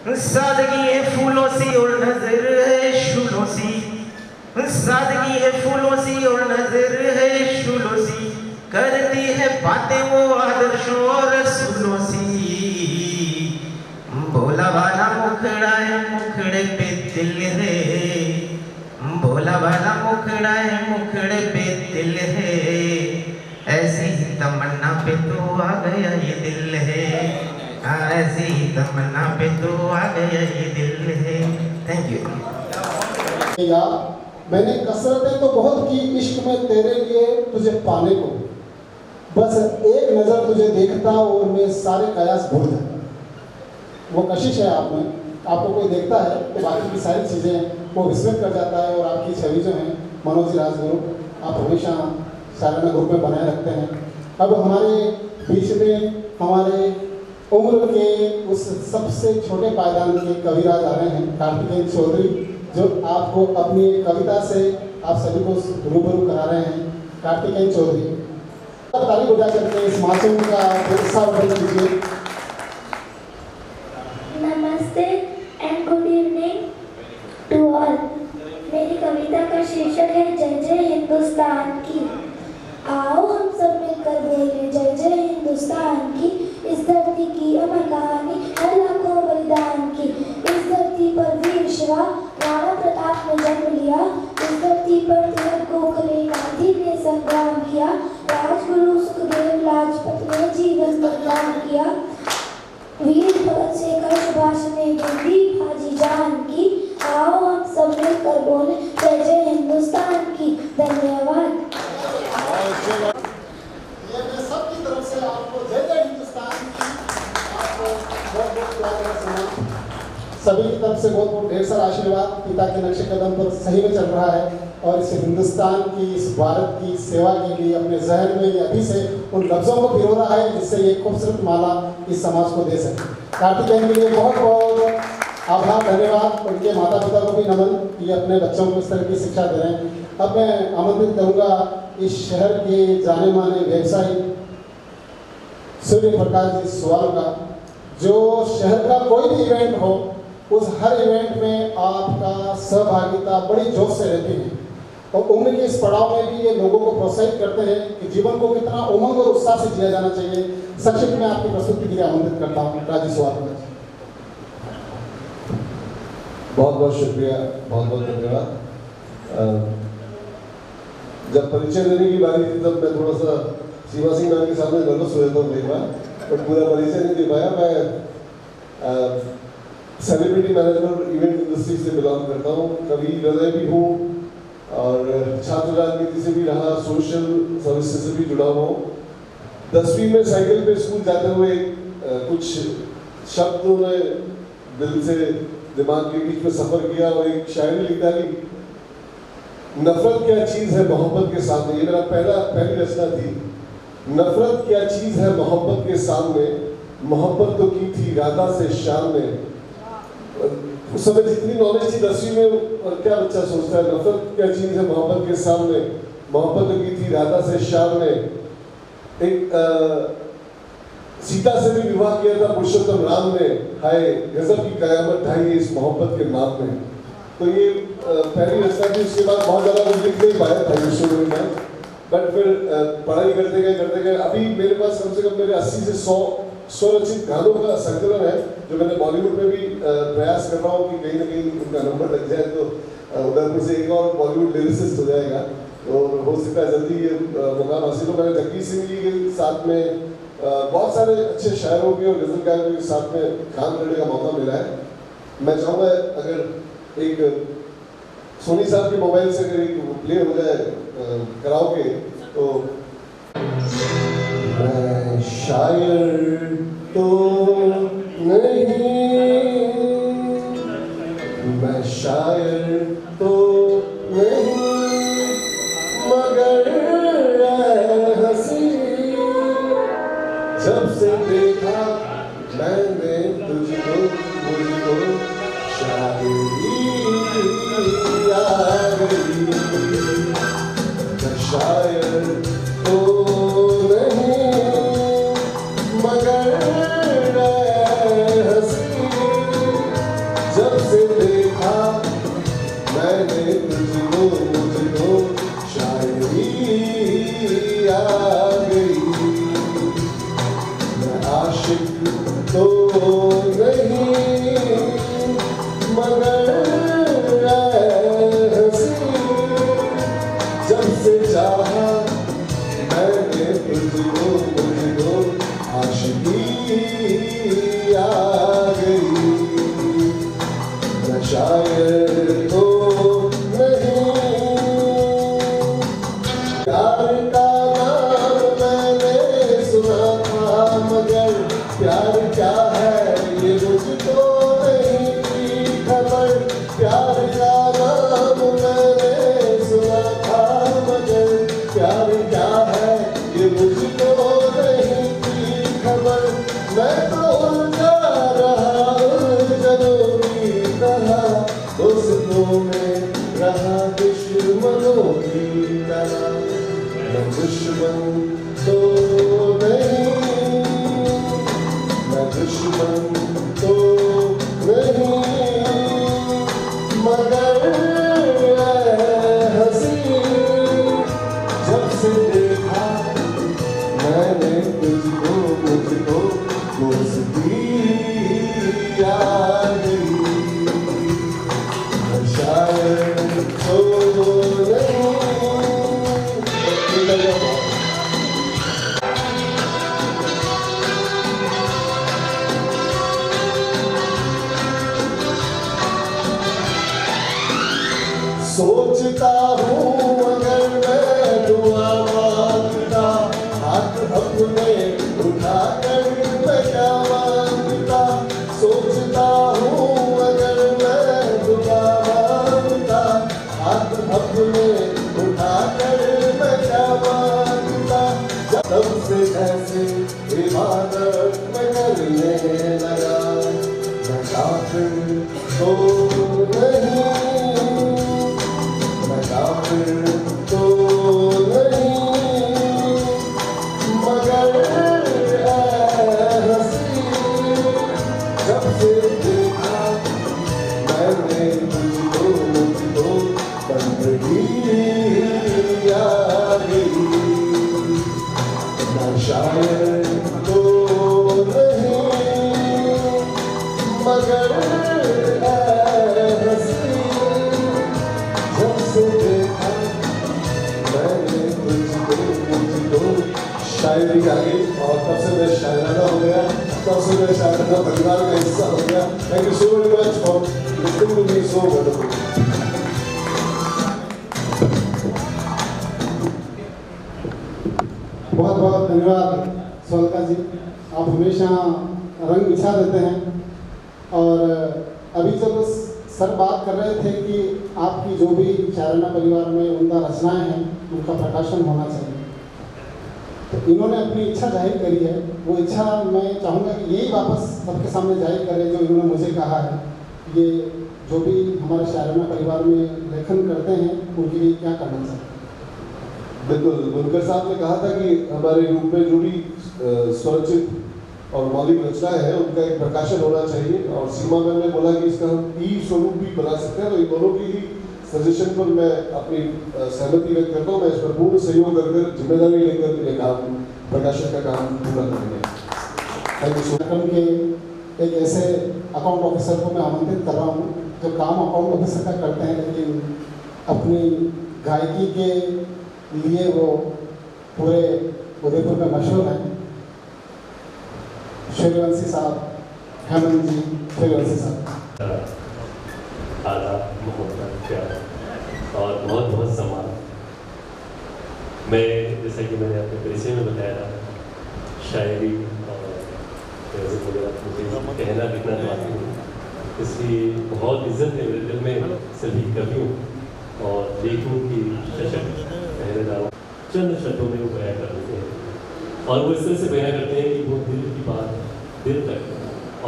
सादगी है फूलों सी और नजर है शूलों सी, सादगी है फूलों सी और नजर है शूलों सी, करती है बातें वो आदर्शों और रसूलों सी। भोला भाला मुखड़ा है, मुखड़े पे दिल है, भोला भाला मुखड़ा है, मुखड़े पे दिल है, ऐसी ही तमन्ना पे तो आ गया ये दिल है, ऐसी ही तमन्ना पे तो आ गया ये दिल है। Thank you. मैंने कसरतें तो बहुत की इश्क में तेरे लिए तुझे पाने को, बस एक नज़र तुझे देखता और मैं सारे कयास भूल जाता। वो कशिश है आप में, आपको कोई देखता है तो बाकी की सारी चीज़ें वो रिस्पेक्ट कर जाता है, और आपकी छवि जो है मनोज जी राजगुरु आप हमेशा सालाना ग्रुप में बनाए रखते हैं। अब हमारे बीच में हमारे उम्र के उस सबसे छोटे पायदान के कविराज आ रहे हैं, कार्तिकेय चौधरी, जो आपको अपनी कविता से आप सभी को रूबरू करा रहे हैं। कार्तिकेय चौधरी ताली बजा करके इस मासूम का उत्साहवर्धन कीजिए। नमस्ते and good evening to all. मेरी कविता का शीर्षक है जय जय हिंदुस्तान की। आओ हम सब मिलकर बोले जय जय हिंदुस्तान की, इस धरती की अमर कहानी है लाखों बलिदान की। इस धरती पर वीर शिवा राणा प्रताप ने जन्म लिया, इस धरती पर तिलक गोखले गांधी ने संग्राम किया, राजगुरु सुखदेव लाजपत ने जीवन बलिदान किया, वीर भगत सिंह सुभाष ने दी हाजी जान की। आओ हम सब मिलकर बोले जय जय हिंदुस्तान की। धन्यवाद। ये मैं सबकी तरफ से आपको जय जय हिंदुस्तान की आपको बहुत बहुत प्यार सुना। सभी की तरफ से बहुत बहुत ढेर सारा आशीर्वाद। पिता के नक्शे कदम पर सही में चल रहा है, और इस हिंदुस्तान की, इस भारत की सेवा के लिए अपने जहन में ये अभी से उन लफ्ज़ों को भिगो रहा है, जिससे ये खूबसूरत माला इस समाज को दे सके। कार्तिकेय के लिए बहुत बहुत आभार, धन्यवाद। उनके माता पिता को भी नमन कि अपने बच्चों को इस तरह की शिक्षा दे रहे हैं। अब मैं आमंत्रित करूँगा इस शहर के जाने माने व्यवसायी सूर्य प्रकाश जी सुवाल का, जो शहर का कोई भी इवेंट हो उस हर इवेंट में आपका सहभागिता बड़ी जोश से रहती है, और उम्र के इस पड़ाव में भी ये लोगों को प्रोत्साहित करते हैं कि जीवन को कितना उमंग और उत्साह से जिया जाना चाहिए। संक्षिप्त में आपकी प्रस्तुति के लिए आमंत्रित करता हूँ राजीव सुवाल। बहुत बहुत शुक्रिया, बहुत बहुत धन्यवाद। जब परिचय देने की बारी थी तब मैं थोड़ा सा सीमा सिंह मैम के सामने नर्वस हो जाता हूँ कई बार, बट पूरा परिचय नहीं दे पाया। मैं सेलिब्रिटी मैनेजमेंट इवेंट इंडस्ट्री से बिलोंग करता हूँ, कभी हृदय भी हूँ और छात्र राजनीति से भी रहा, सोशल सर्विसेज से भी जुड़ा हुआ हूँ। 10वीं में साइकिल पे स्कूल जाते हुए कुछ शब्दों ने दिल से दिमाग के बीच में सफर किया और एक शायरी लिख डाली। नफरत क्या चीज़ है मोहब्बत के सामने, ये मेरा पहली रचना थी। नफरत क्या चीज़ है मोहब्बत के सामने, मोहब्बत तो की थी राधा से शाम में। उस समय जितनी नॉलेज थी 10वीं में, और क्या बच्चा सोचता है नफरत क्या चीज़ है मोहब्बत के सामने, मोहब्बत तो की थी राधा से शाम में। एक सीता से भी विवाह किया था पुरुषोत्तम राम ने, हाय गजब की कयामत ढाई है इस मोहब्बत के नाम में। तो ये पहली रचना थी, उसके बाद बहुत ज़्यादा कुछ लिख नहीं पाया था शुरू में, बट फिर पढ़ाई करते गए अभी मेरे पास कम से कम मेरे 80 से 100 रचित गानों का संकलन है, जो मैंने बॉलीवुड में भी प्रयास कर रहा हूँ कि कहीं ना कहीं उनका नंबर लग जाए। तो उदयपुर से एक और बॉलीवुड लिरिसिस्ट हो जाएगा और हो सकता है जल्दी ये मुकाम हासिल हो। मैंने जगजीत सिंह जी के साथ में बहुत सारे अच्छे शायरों के और गजल गायकों के साथ में काम करने का मौका मिला है। मैं चाहूँगा अगर एक सोनी साहब के मोबाइल से अगर एक प्ले हो जाए कराओगे तो। मैं शायर तो नहीं, मैं शायर तो नहीं, मगर हंसी जब से देखा मैंने तुझको, मुझको शायरी आ गई। मैं शायर तो नहीं, मगर हंसी जब से देखा मैंने तुझको, मुझको शायरी आ गई। मैं आशिक तो नहीं, मगर हंसी जब से चाहा मैंने तुझको, मुझको आशिकी आ गई। मैं शायर तो नहीं, प्यार का नाम मैंने सुना था, मगर प्यार क्या है ये मुझको नहीं थी खबर। प्यार का नाम मैंने सुना था, मगर प्यार क्या है ये मुझको नहीं थी खबर। मैं तो उलझा रहा उलझनों की तरह, दोस्तों में रहा दुश्मनों की तरह। मैं दुश्मन तो नहीं, मैं दुश्मन तो नहीं, मगर हंसी जब से देखा मैंने तुझको, मुझको दोस्ती आ गई। मैं शायर तो नहीं। सोचता हूँ अगर मैं दुआ मांगता, हाथ अपने उठा कर मैं क्या मांगता। सोचता हूँ अगर मैं दुआ मांगता, हाथ अपने उठा कर मैं क्या मांगता। जब से ऐसे इबादत मैं करने लगा, मैं काफिर तो नहीं, काफिर तो नहीं, मगर हंसी जब से देखा मैंने तुझको, मुझको बंदगी आ गई। मैं शायर तो नहीं, मगर हंसी जब से देखा मैंने तुझको, मुझको शायरी आ गई। और तब से मैं शायराना हो गया, तब से मैं शायराना परिवार का हिस्सा हो गया। Thank you so very much for listening to me so wonderful. बहुत बहुत धन्यवाद सोलका जी, आप हमेशा रंग बिछा देते हैं। और अभी जब सर बात कर रहे थे कि आपकी जो भी शायराना परिवार में उनका रचनाएं हैं उनका प्रकाशन होना चाहिए, तो इन्होंने अपनी इच्छा जाहिर करी है। वो इच्छा मैं चाहूँगा कि यही वापस सबके सामने जाहिर करें जो इन्होंने मुझे कहा है। ये जो भी हमारे शायराना परिवार में लेखन करते हैं उनके लिए क्या करना चाहिए। बिल्कुल, बुनकर साहब ने कहा था कि हमारे रूप में जो भी स्वरचित और मौलिक रचनाएं हैं उनका एक प्रकाशन होना चाहिए। और सीमा मैम ने बोला कि इसका हम ई स्वरूप भी बना सकते हैं, तो इन दोनों की ही सजेशन पर मैं अपनी सहमति व्यक्त करता हूँ। मैं इस पर पूर्ण सहयोग कर जिम्मेदारी लेकर ये काम प्रकाशन का काम पूरा करेंगे। Thank you so much. के एक ऐसे अकाउंट ऑफिसर को मैं आमंत्रित कर रहा हूँ जो काम अकाउंट ऑफिसर का करते हैं, लेकिन अपनी गायकी के लिए वो पूरे उदयपुर में मशहूर हैं। सूर्यवंशी साहब, हेमंत जी, सूर्यवंशी साहब। आदाब, मोहब्बत, प्यार और बहुत बहुत सम्मान। मैं जैसा कि मैंने अपने परिचय में बताया, शायरी और मुझे कहना लिखना तो आती नहीं, इसलिए बहुत इज्जत है मेरे दिल में सभी कवियों और लेखकों की सशक्त पहरेदारों। चंद शब्दों में वो बयां कर देते हैं और वो इस तरह से बयां करते हैं कि वो दिल की बात दिल तक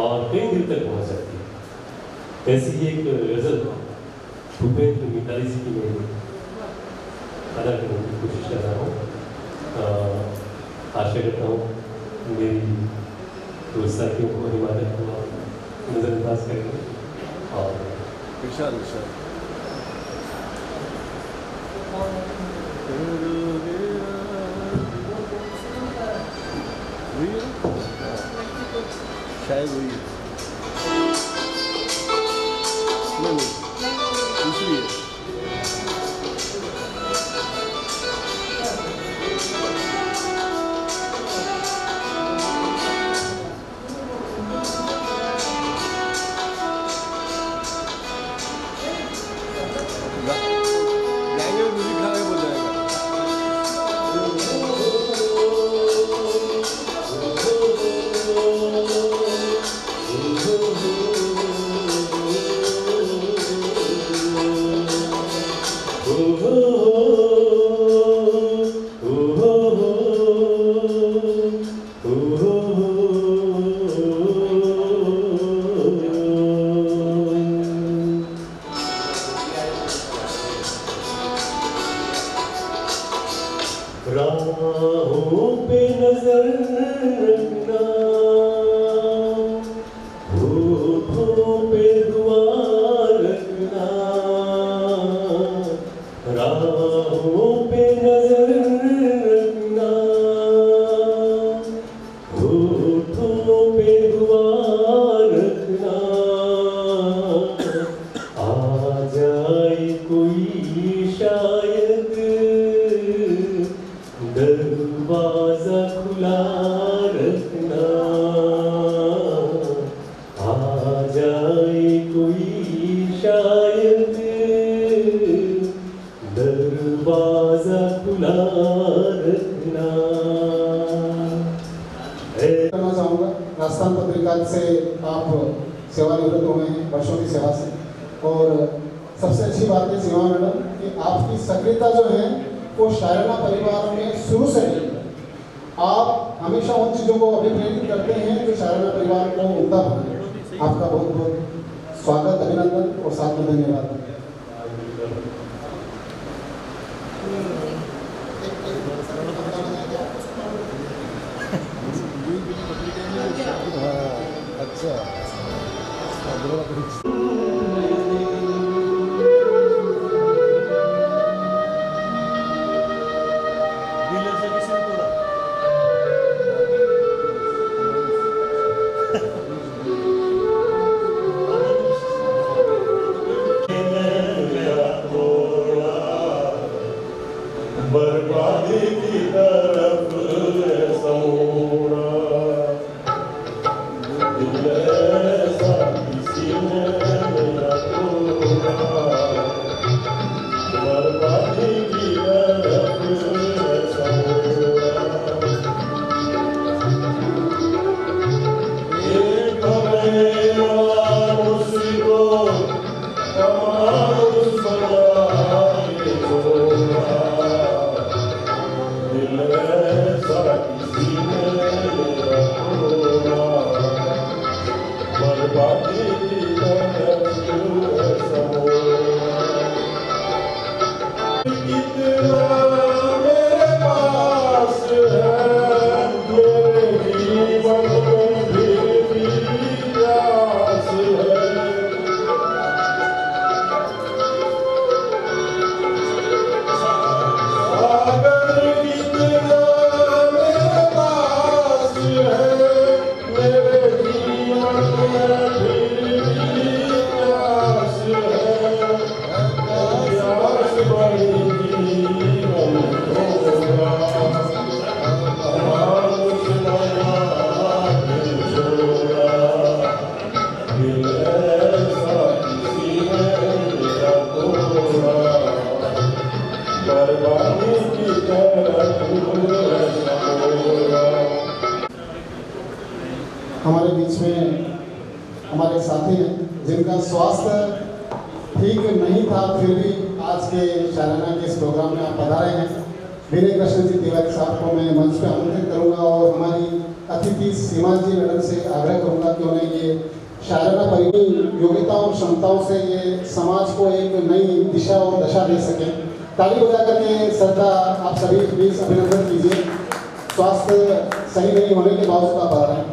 और कई दिल तक पहुँच जाती है। ऐसी ही एक गज़ल भूपेंद्र मिताली जी की मैं अदा करने की कोशिश कर रहा हूँ। आशा करता हूँ मेरी दोस्त साथियों को हिमायत को नज़रअंदाज करेंगे और शायद वही नहीं दूसरी है। राहों पे नजर रखना, होठों पे दुआ रखना। राहों पे नजर रखना, होठों पे दुआ रखना। आ जाए कोई शायद दरवाजा खुला रखना। आ जाए कोई शायद दरवाजा खुला रखना। करना चाहूँगा, राजस्थान पत्रिका से आप सेवानिवृत्त हुए हैं वर्षों की सेवा से, और सबसे अच्छी बात है सीमा मैडम कि आपकी सक्रियता जो है वो शायराना परिवार में शुरू से रही है। आप हमेशा उन चीज़ों को अभिप्रेरित करते हैं जो शायराना परिवार को उमदा बनाए। आपका बहुत बहुत स्वागत, अभिनंदन और साथ में धन्यवाद। अच्छा बर्बादी की तरफ समूरा दिल ऐसा किसी ने मेरा तोड़ा। बर्बादी की तरफ समूरा एक मेरा मुझको कमाल सदा दिल हमारे बीच में हमारे साथी हैं जिनका स्वास्थ्य ठीक नहीं था, फिर भी आज के शायराना के इस प्रोग्राम में आप पधारे हैं। विनय कृष्ण जी तिवारी साहब को मैं मंच पे आमंत्रित करूंगा और हमारी अतिथि सीमा जी मैडम से आग्रह करूंगा कि उन्हें ये शायराना परिधि योग्यताओं और क्षमताओं से ये समाज को एक नई दिशा और दशा दे सकें। ताली बजा करके सर का आप सभी प्लीज अभिनंदन कीजिए। स्वास्थ्य सही नहीं होने के बावजूद आप आ रहे हैं,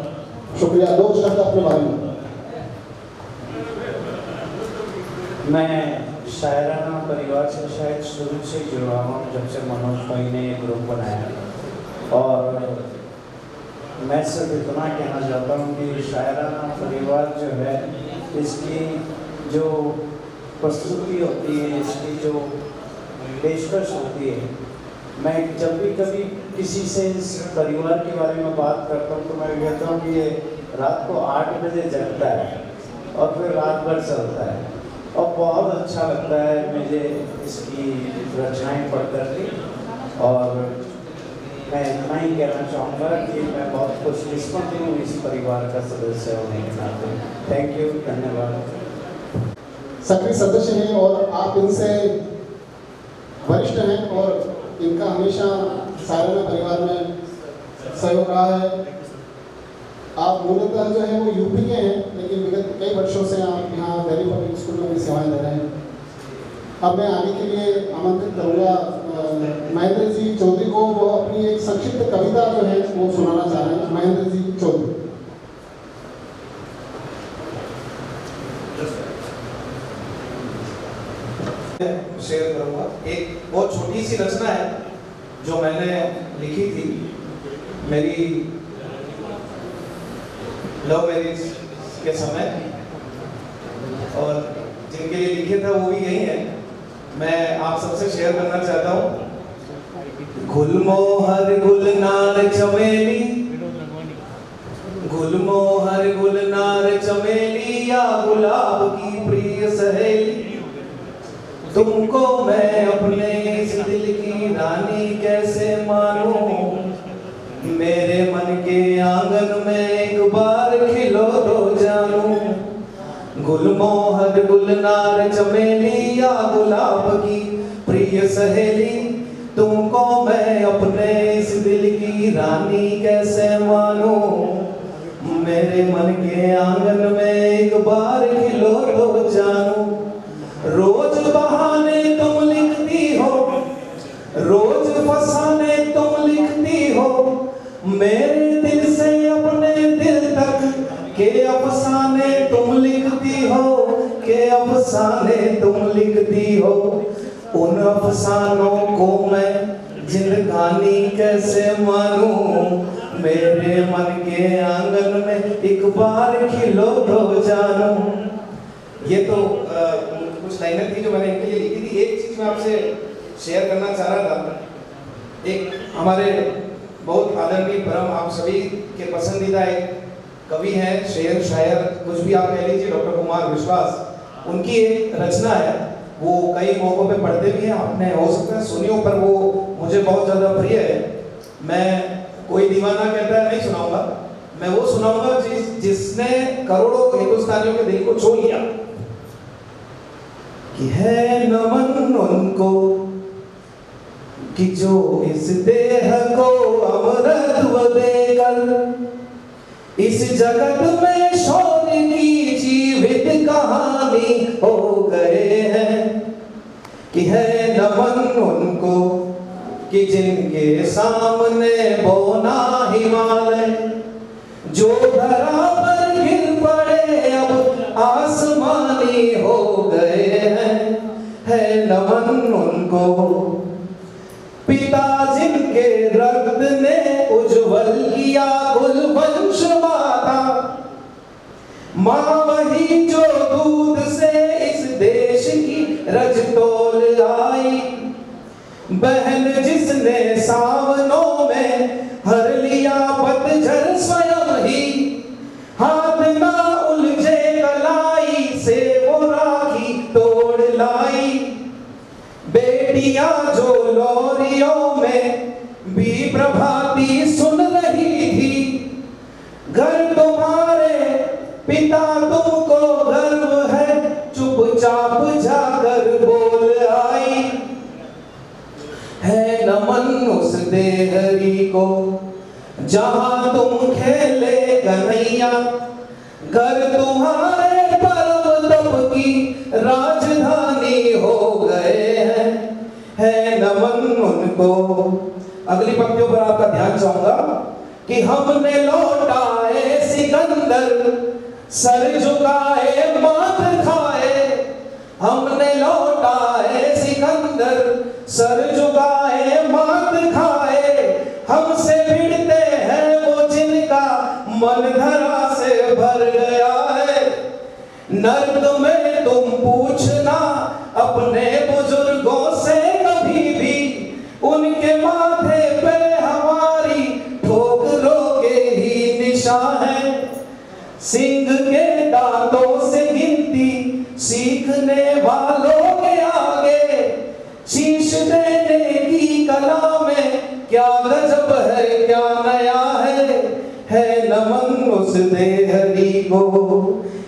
शुक्रिया। 2 शब्द अपने बारे में। मैं शायराना परिवार से शायद शुरू से जुड़ा हूँ, जब से मनोज भाई ने ये ग्रुप बनाया। और मैं सिर्फ इतना कहना चाहता हूँ कि शायराना परिवार जो है, इसकी जो प्रस्तुति होती है, इसकी जो पेशकश होती है, मैं जब भी कभी किसी से इस परिवार के बारे में बात करता हूँ तो मैं कहता हूँ कि ये रात को 8 बजे जगता है और फिर रात भर चलता है, और बहुत अच्छा लगता है मुझे इसकी रचनाएं पढ़ करके। और मैं इतना ही कहना चाहूँगा कि मैं बहुत खुशकिस्मत हूँ इस परिवार का सदस्य होने के नाते। थैंक यू, धन्यवाद। सक्रिय सदस्य हैं और आप इनसे वरिष्ठ हैं और इनका हमेशा शायराना परिवार में सहयोग रहा है। आप मूलतः जो है वो यूपी के हैं, लेकिन विगत कई वर्षों से आप यहाँ दिल्ली पब्लिक स्कूल में भी सेवाएं दे रहे हैं। अब मैं आगे के लिए आमंत्रित करूँगा महेंद्र जी चौधरी को, वो अपनी एक संक्षिप्त कविता जो है वो सुनाना चाह रहे हैं। महेंद्र जी चौधरी। शेयर करूंगा। एक बहुत छोटी सी रचना है जो मैंने लिखी थी मेरी लव मैरिज के समय, और जिनके लिए लिखे था वो भी यही है। मैं आप सबसे शेयर करना चाहता हूँ। गुलमोहर गुलनार चमेली, गुलमोहर गुलनार चमेली या गुलाब की प्रिय सहेली, तुमको मैं अपने इस दिल की रानी कैसे मानूं। मेरे मन के आंगन में एक बार खिलो तो जानूं। गुलमोहर गुलनार चमेली या गुलाब की प्रिय सहेली, तुमको मैं अपने इस दिल की रानी कैसे मानूं। मेरे मन के आंगन में एक बार खिलो तो जानूं। रोज बहाने तुम लिखती हो, रोज फसाने तुम लिखती हो, मेरे दिल से अपने दिल तक के अफसाने तुम लिखती हो, के अफसाने तुम लिखती हो। उन अफसानों को मैं जिंदगानी कैसे मानूं। मेरे मन के आंगन में एक बार खिलो तो जानूं। ये तो कुछ लाइनें थी जो मैंने इनके लिए लिखी थी। एक चीज मैं आपसे शेयर करना चाह रहा था। एक हमारे बहुत आदरणीय परम आप सभी के पसंदीदा एक कवि हैं, शेर शायर कुछ भी आप कह लीजिए, डॉक्टर कुमार विश्वास। उनकी एक रचना है, वो कई मौकों पे पढ़ते भी हैं, आपने हो सकता है सुनियो, पर वो मुझे बहुत ज़्यादा प्रिय है। मैं कोई दीवाना कहता है नहीं सुनाऊंगा, मैं वो सुनाऊंगा जिसने करोड़ों हिंदुस्तानियों के दिल को छू लिया। कि है नमन उनको कि जो इस देह को अमरत्व देकर इस जगत में शौर्य की जीवित कहानी हो गए हैं। कि है नमन उनको कि जिनके सामने बोना हिमालय जो धरा पर गिर पड़े अब आसमानी हो गए हैं। है नमन उनको पिता जिनके रक्त ने उज्जवल किया कुलवंश माता, माँ वही जो दूध से इस देश की रज तोल आई, बहन जिसने सावनों में हर लिया पतझड़ स्वयं ही, हाथ ना उलझे कलाई से वो राखी तोड़ लाई। बेटियां जो लोरियों में भी प्रभाती सुन रही थी, घर तुम्हारे पिता तुमको गर्व है, चुपचाप जाकर बोल आई है नमन उस देहरी को जहां तुम खेले कन्हैया। घर तुम्हारे परम तप की राजधानी हो गए हैं, है नमन उनको। अगली पंक्तियों पर आपका ध्यान चाहूंगा कि हमने लौटाए सिकंदर, सर झुकाए मात खाए। हमने लौटाए सिकंदर, सर झुकाए मात खाए। हमसे भिड़ते हैं वो जिनका मन धरा से भर गया है। नर्क में तुम पूछना अपने बुजुर्गों से कभी भी, उनके माथे पे हमारी ठोकरों के ही निशान है। सिंह के दांतों से गिनती सीखने वालों के आगे, शीश देने की कला में क्या गजब है क्या नया है नमन उस देहरी को,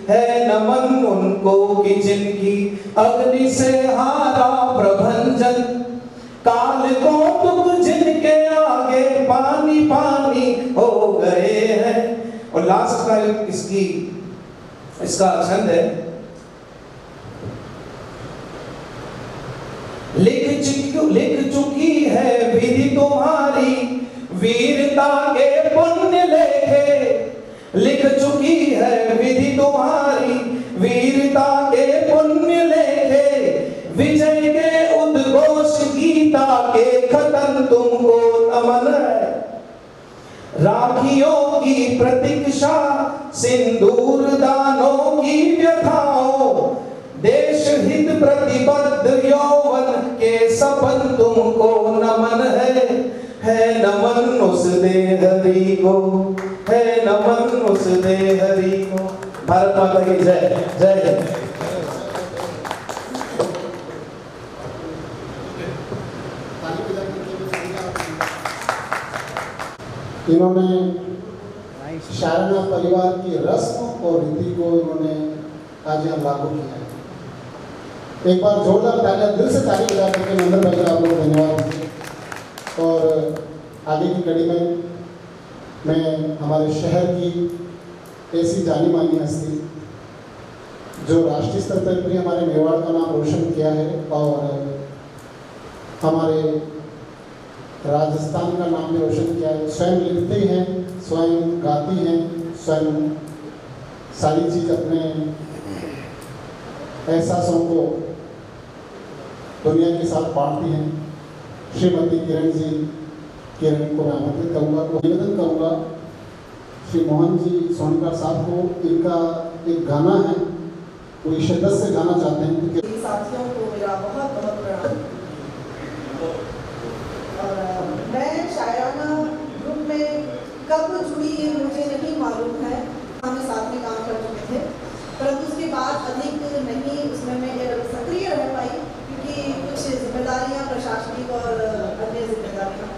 है नमन उनको कि जिनकी अग्नि से हारा प्रभंजन। काल को तुम जिनके आगे पानी पानी हो गए हैं। और लास्ट का इसका छंद है, लिख चुकी है विधि तुम्हारी वीरता के पुण्य लेखे। लिख चुकी है विधि तुम्हारी वीरता के पुण्य लेखे। विजय के उद्घोष गीता के खतन तुमको नमन है। राखियों की प्रतीक्षा सिंदूर दानों की व्यथाओं, देश हित प्रतिबद्ध यौवन के सपन तुमको नमन है नमन उस देहरी को, है नमन उस देहरी को। भारत माता की जय जय जय। इन्होंने शायराना परिवार की रस्म और रीति को इन्होंने आज यहाँ लागू किया है। एक बार जोरदार तालियां, दिल से ताली बजा करके नंदन भाई का आप लोग धन्यवाद दीजिए। और आगे की कड़ी में मैं हमारे शहर की ऐसी जानी मानी हस्ती जो राष्ट्रीय स्तर पर भी हमारे मेवाड़ का नाम रोशन किया है और हमारे राजस्थान का नाम भी रोशन किया है। स्वयं लिखती हैं, स्वयं गाती हैं, स्वयं सारी चीज़ अपने एहसासों को दुनिया के साथ बांटती हैं। श्रीमती किरण को मैं आमंत्रित करूँगा, निवेदन करूँगा श्री मोहन जी सोनकर साहब को। इनका एक गाना है, वो शिद्दत से गाना चाहते हैं क्योंकि साथियों को मेरा बहुत बहुत प्रणाम। और मैं शायराना ग्रुप में कब जुड़ी ये मुझे नहीं मालूम है। हम साथ में काम कर चुके थे, परंतु उसके बाद अधिक नहीं उसमें मैं सक्रिय रह पाई क्योंकि कुछ जिम्मेदारियां प्रशासनिक और अन्य जिम्मेदारियां।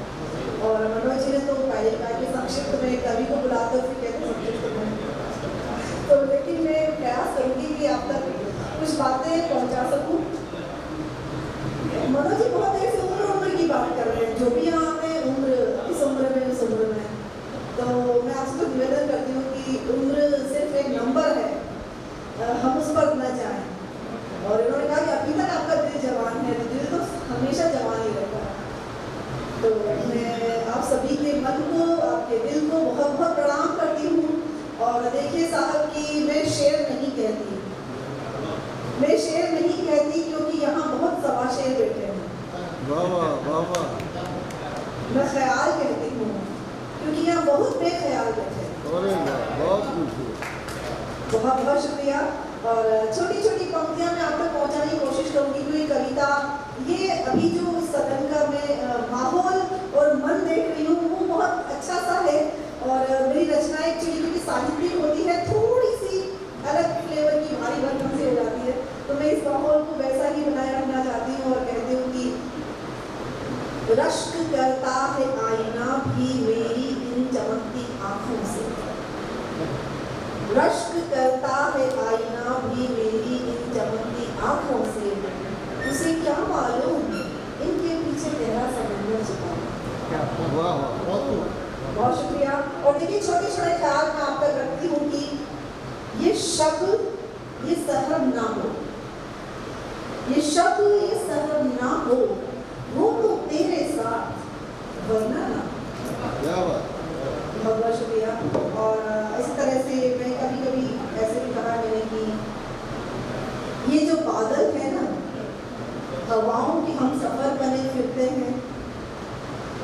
और मनोज जी ने तो पहले कहा कि संक्षिप्त में कवि को बुलाते हो फिर कहते संक्षिप्त में, तो लेकिन मैं प्रयास करूँगी कि आप तक कुछ बातें पहुँचा सकूँ। मनोज जी बहुत देर से उम्र की बात कर रहे हैं, जो भी यहाँ आते हैं उम्र इस उम्र में उस उम्र में, तो मैं आपसे निवेदन करती हूँ कि उम्र सिर्फ एक नंबर है, हम उस पर न जाएं। और इन्होंने कहा कि अभी तक आपका दिल जवान है, दिल तो हमेशा जवान ही रहता है। तो मैं आप सभी के मन को, आपके दिल को बहुत बहुत प्रणाम करती हूँ। और देखिए साहब कि मैं शेर नहीं कहती, मैं शेर नहीं कहती क्योंकि यहाँ बहुत सवा शेर बैठे हैं। मैं ख्याल कहती हूँ क्योंकि यहाँ बहुत बेख्याल बैठे हैं। बहुत बहुत शुक्रिया। और छोटी छोटी पंक्तियाँ मैं आप तक पहुँचाने की कोशिश करूँगी क्योंकि कविता ये अभी जो सदन का मैं माहौल और मन देख रही हूँ वो बहुत अच्छा सा है। और मेरी रचना एक्चुअली क्योंकि साहित्यिक होती है, थोड़ी सी अलग फ्लेवर की भारी भरकम सी हो जाती है, तो मैं इस माहौल को वैसा ही बनाए रखना चाहती हूँ। और कहती हूँ कि रश्क करता है आईना भी मेरी इन चमकती आँखों से, बहुत शुक्रिया। और देखिए छोटे छोटे ख्याल मैं आप तक रखती हूँ कि ये शब्द ये सहरम ना हो, ये शब्द ये सहरम ना हो, वो तो तेरे साथ वरना ना। बहुत बहुत शुक्रिया। और इसी तरह से मैं कभी कभी ऐसे भी कहा मैंने कि ये जो बादल है ना, हवाओं के हम सफर बने फिरते हैं,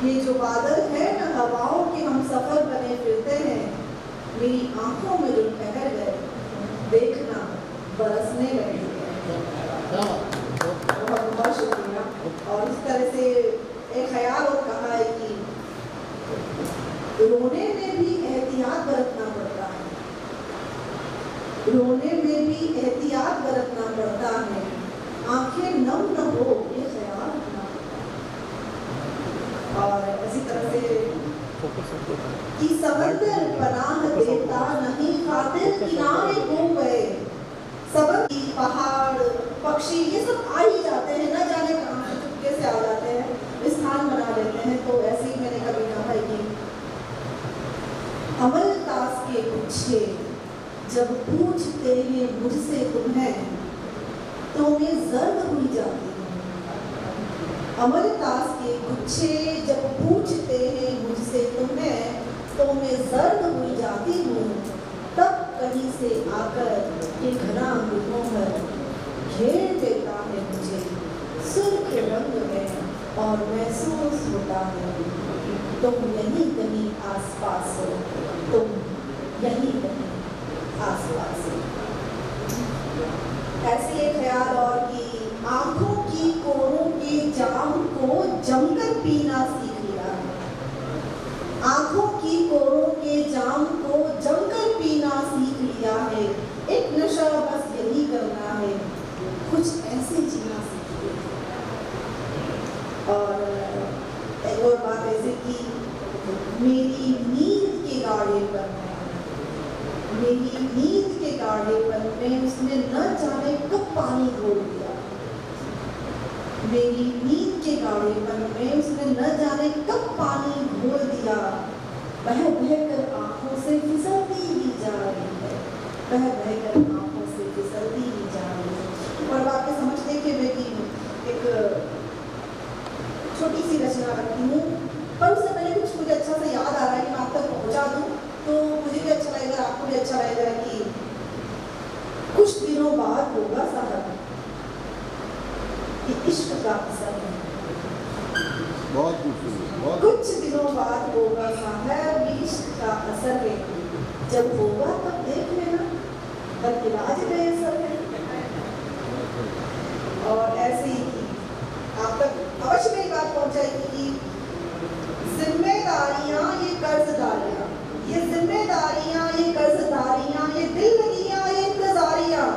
ये जो बादल है ना हवाओं के हम सफर बने फिरते हैं, मेरी आंखों में जो ठहर गए देखना बरसने लगे। बहुत बहुत शुक्रिया। और इस तरह से एक ख्याल और कहा है कि रोने में भी एहतियात बरतना पड़ता है, रोने में भी एहतियात बरतना पड़ता है, आंखें नम न हो ये ख्याल रखना। और इसी तरह से कि समंदर पनाह देता नहीं खातिर किनारे घूम गए, सबक पहाड़ पक्षी ये सब आ ही जाते हैं, न जाने कहाँ से चुपके से आ जाते हैं, स्थान बना लेते हैं। तो ऐसे ही मैंने कभी कहा है कि अमल तास के गुच्छे जब पूछते हैं मुझसे तुम्हें तो मैं जर्द हुई जाती हूँ। अमल तास के गुच्छे जब पूछते हैं मुझसे तुम्हें तो मैं जर्द हुई जाती हूँ। तब कहीं से आकर ये घना गुलमोहर घेर देता है मुझे सुर्ख रंग में और महसूस होता है तुम यहीं कहीं आसपास हो, तुम यहीं कहीं आसपास हो। ऐसे एक ख्याल और कि आंखों की कोरों के जाम को जमकर पीना सीख लिया है, आंखों की कोरों के जाम को जमकर पीना सीख लिया है, एक नशा बस यही करना है, कुछ ऐसे जीना सीख लिया। और एक और बात ऐसे कि मेरी नींद के गाढ़ेपन में, मेरी नींद के गाढ़ेपन में उसने न जाने कब पानी घोल दिया, मेरी नींद के गाढ़ेपन में उसने न जाने कब पानी घोल दिया। बह कर आंखों से फिसलती ही जा रही है, बह कर आंखों से फिसलती ही जा रही है। और आपके समझने के लिए एक छोटी सी रचना रखती हूँ, पर उससे पहले कुछ मुझे अच्छा से याद आ रहा है कि मैं आप तक पहुँचा दूँ तो मुझे भी अच्छा लगेगा, आपको भी अच्छा लगेगा कि कुछ दिनों बाद होगा साहब कि इश्क का असर है, बहुत खूबसूरत। कुछ दिनों बाद होगा साहब इश्क का असर है, जब होगा तब देख लेना, तब इलाज बेअसर है। और ऐसे ही आप तक अवश्य मेरी बात पहुंचाएगी कि जिम्मेदारियां ये कर्जदारियां, ये जिम्मेदारियां ये कर्जदारियां, ये दिल लगियां ये इंतजारियां,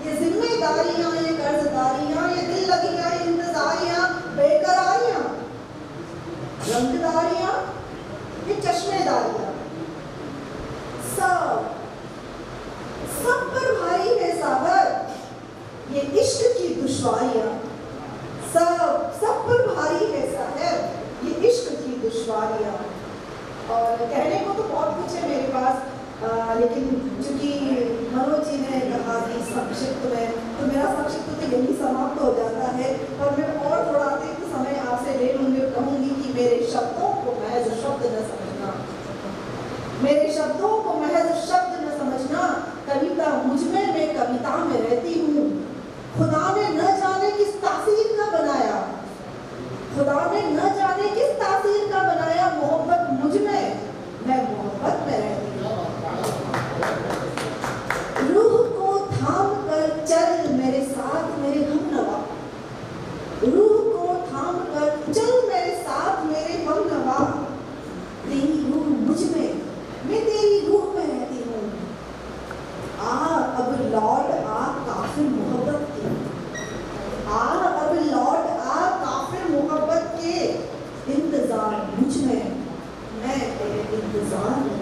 ये जिम्मेदारियां ये कर्जदारियां, ये दिल लगियां ये इंतजारियां, बेकरारियां रंगदारियां ये चश्मेदारियां, सब पर भारी है साहब ये इश्क की दुश्वारियां, सब पर भारी है साहब ये इश्क की दुश्वारियां। और कहने को तो बहुत कुछ है मेरे पास, लेकिन चूंकि मनोज जी ने कहा कि संक्षिप्त में, तो मेरा संक्षिप्त तो यही समाप्त हो जाता है। और मैं और थोड़ा अधिक समय आपसे ले लूँगी, कहूँगी कि मेरे शब्दों को महज शब्द न समझना, मेरे शब्दों को महज शब्द न समझना, कविता मुझ में, मैं कविता में रहती हूँ। खुदा ने न जाने किस तासीर का बनाया, खुदा ने न जाने किस तासीर का बनाया मोहब्बत मुझ में, मैं मोहब्बत में रहती हूँ। रूह को थाम कर चल मेरे साथ मेरे हमनवा, रूह को थाम कर चल मेरे साथ मेरे हमनवा, तेरी रूह मुझ में, मैं तेरी रूह में रहती हूँ। आ अब लौट आ काफिर मोहब्बत के, आ अब लौट आ काफिर मोहब्बत के, इंतजार मुझ में, मैं तेरे इंतजार में।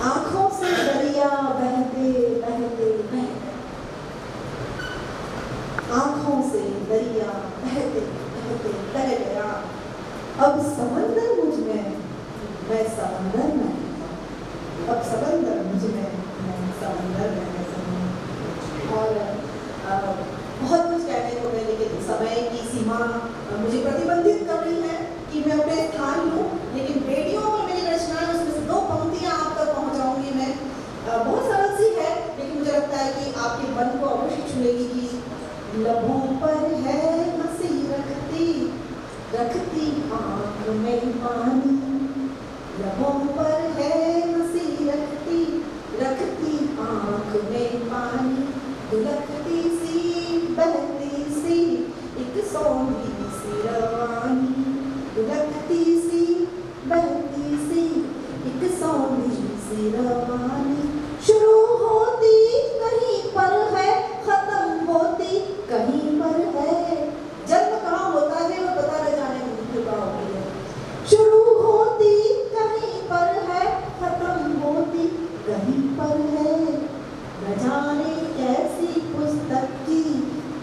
आंखों से दरिया बहते बहते बहते, आंखों से दरिया बहते बहते बह गया, अब समंदर मुझ में, मैं समंदर में, अब समंदर मुझ में, मैं समंदर में और बहुत कुछ कहने को है, लेकिन समय की सीमा मुझे प्रतिबंधित कर रही है कि मैं अपने स्थान लूँ, लेकिन रेडियो पर मेरी रचनाएं, उसमें से 2 पंक्तियाँ आप तक पहुँचाऊंगी मैं। बहुत सरल सी है, लेकिन मुझे लगता है कि आपके मन को अवश्य छुएगी कि लबों पर है हंसी रखती रखती आँख में पानी, लबों पर है हंसी रखती रखती आँख में पानी, दुलकती सी बहती सी एक सोनी सी रवानी, दुलकती सी बहती सी एक सोनी सी रवानी, शुरू होती कहीं पर है, खत्म होती कहीं पर है, जन्म कहाँ होता है वो पता न जाने मृत्यु कहाँ होती है, शुरू होती कहीं पर है, खत्म होती कहीं पर है, न जाने कैसी पुस्तक की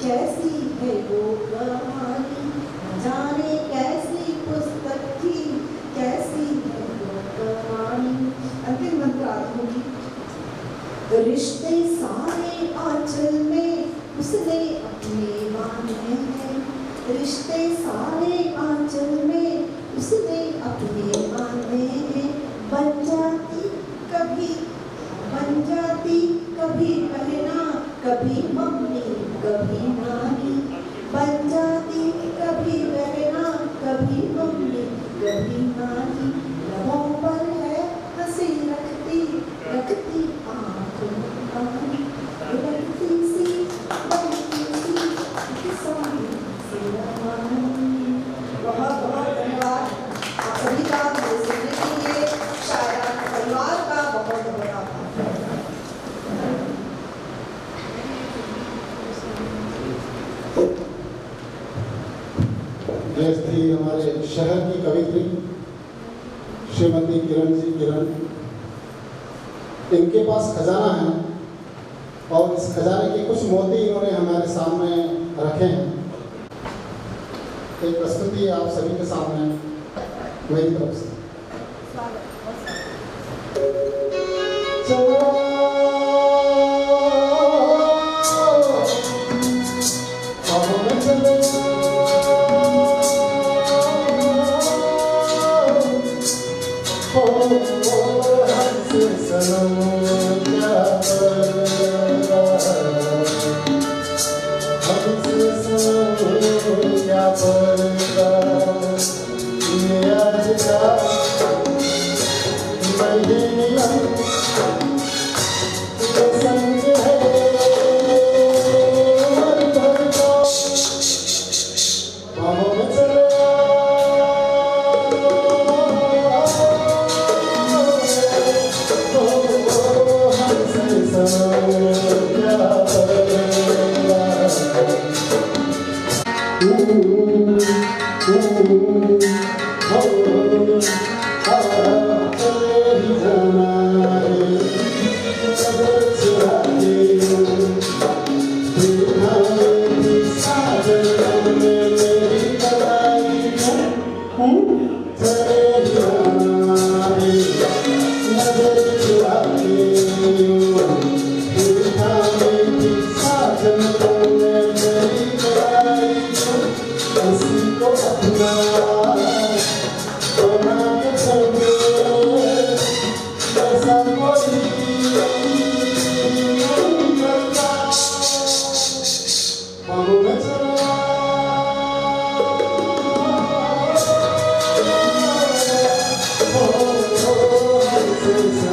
कैसी है वो कहानी, न जाने कैसी पुस्तक की कैसी है वो कहानी। अंतिम मंत्र आती होगी। रिश्ते सारे आंचल में उसने अपने बांधे हैं, रिश्ते सारे आंचल में उसने अपने बांधे हैं, बन जाती कभी बहना, कभी मम्मी कभी नानी, बन जाती कभी बहना, कभी मम्मी कभी नानी, लबों पर है हंसी रखती रखती आँख में पानी, रखती सी बनती सी सोनी सी रवानी। बहुत बहुत धन्यवाद आप सभी का मुझे सुनने के लिए, शायराना परिवार का बहुत बहुत आभार। ये थी हमारे शहर की कवित्री श्रीमती किरण जी किरण। इनके पास खजाना है और इस खजाने के कुछ मोती इन्होंने हमारे सामने रखे हैं। एक प्रस्तुति आप सभी के सामने मेरी तरफ से।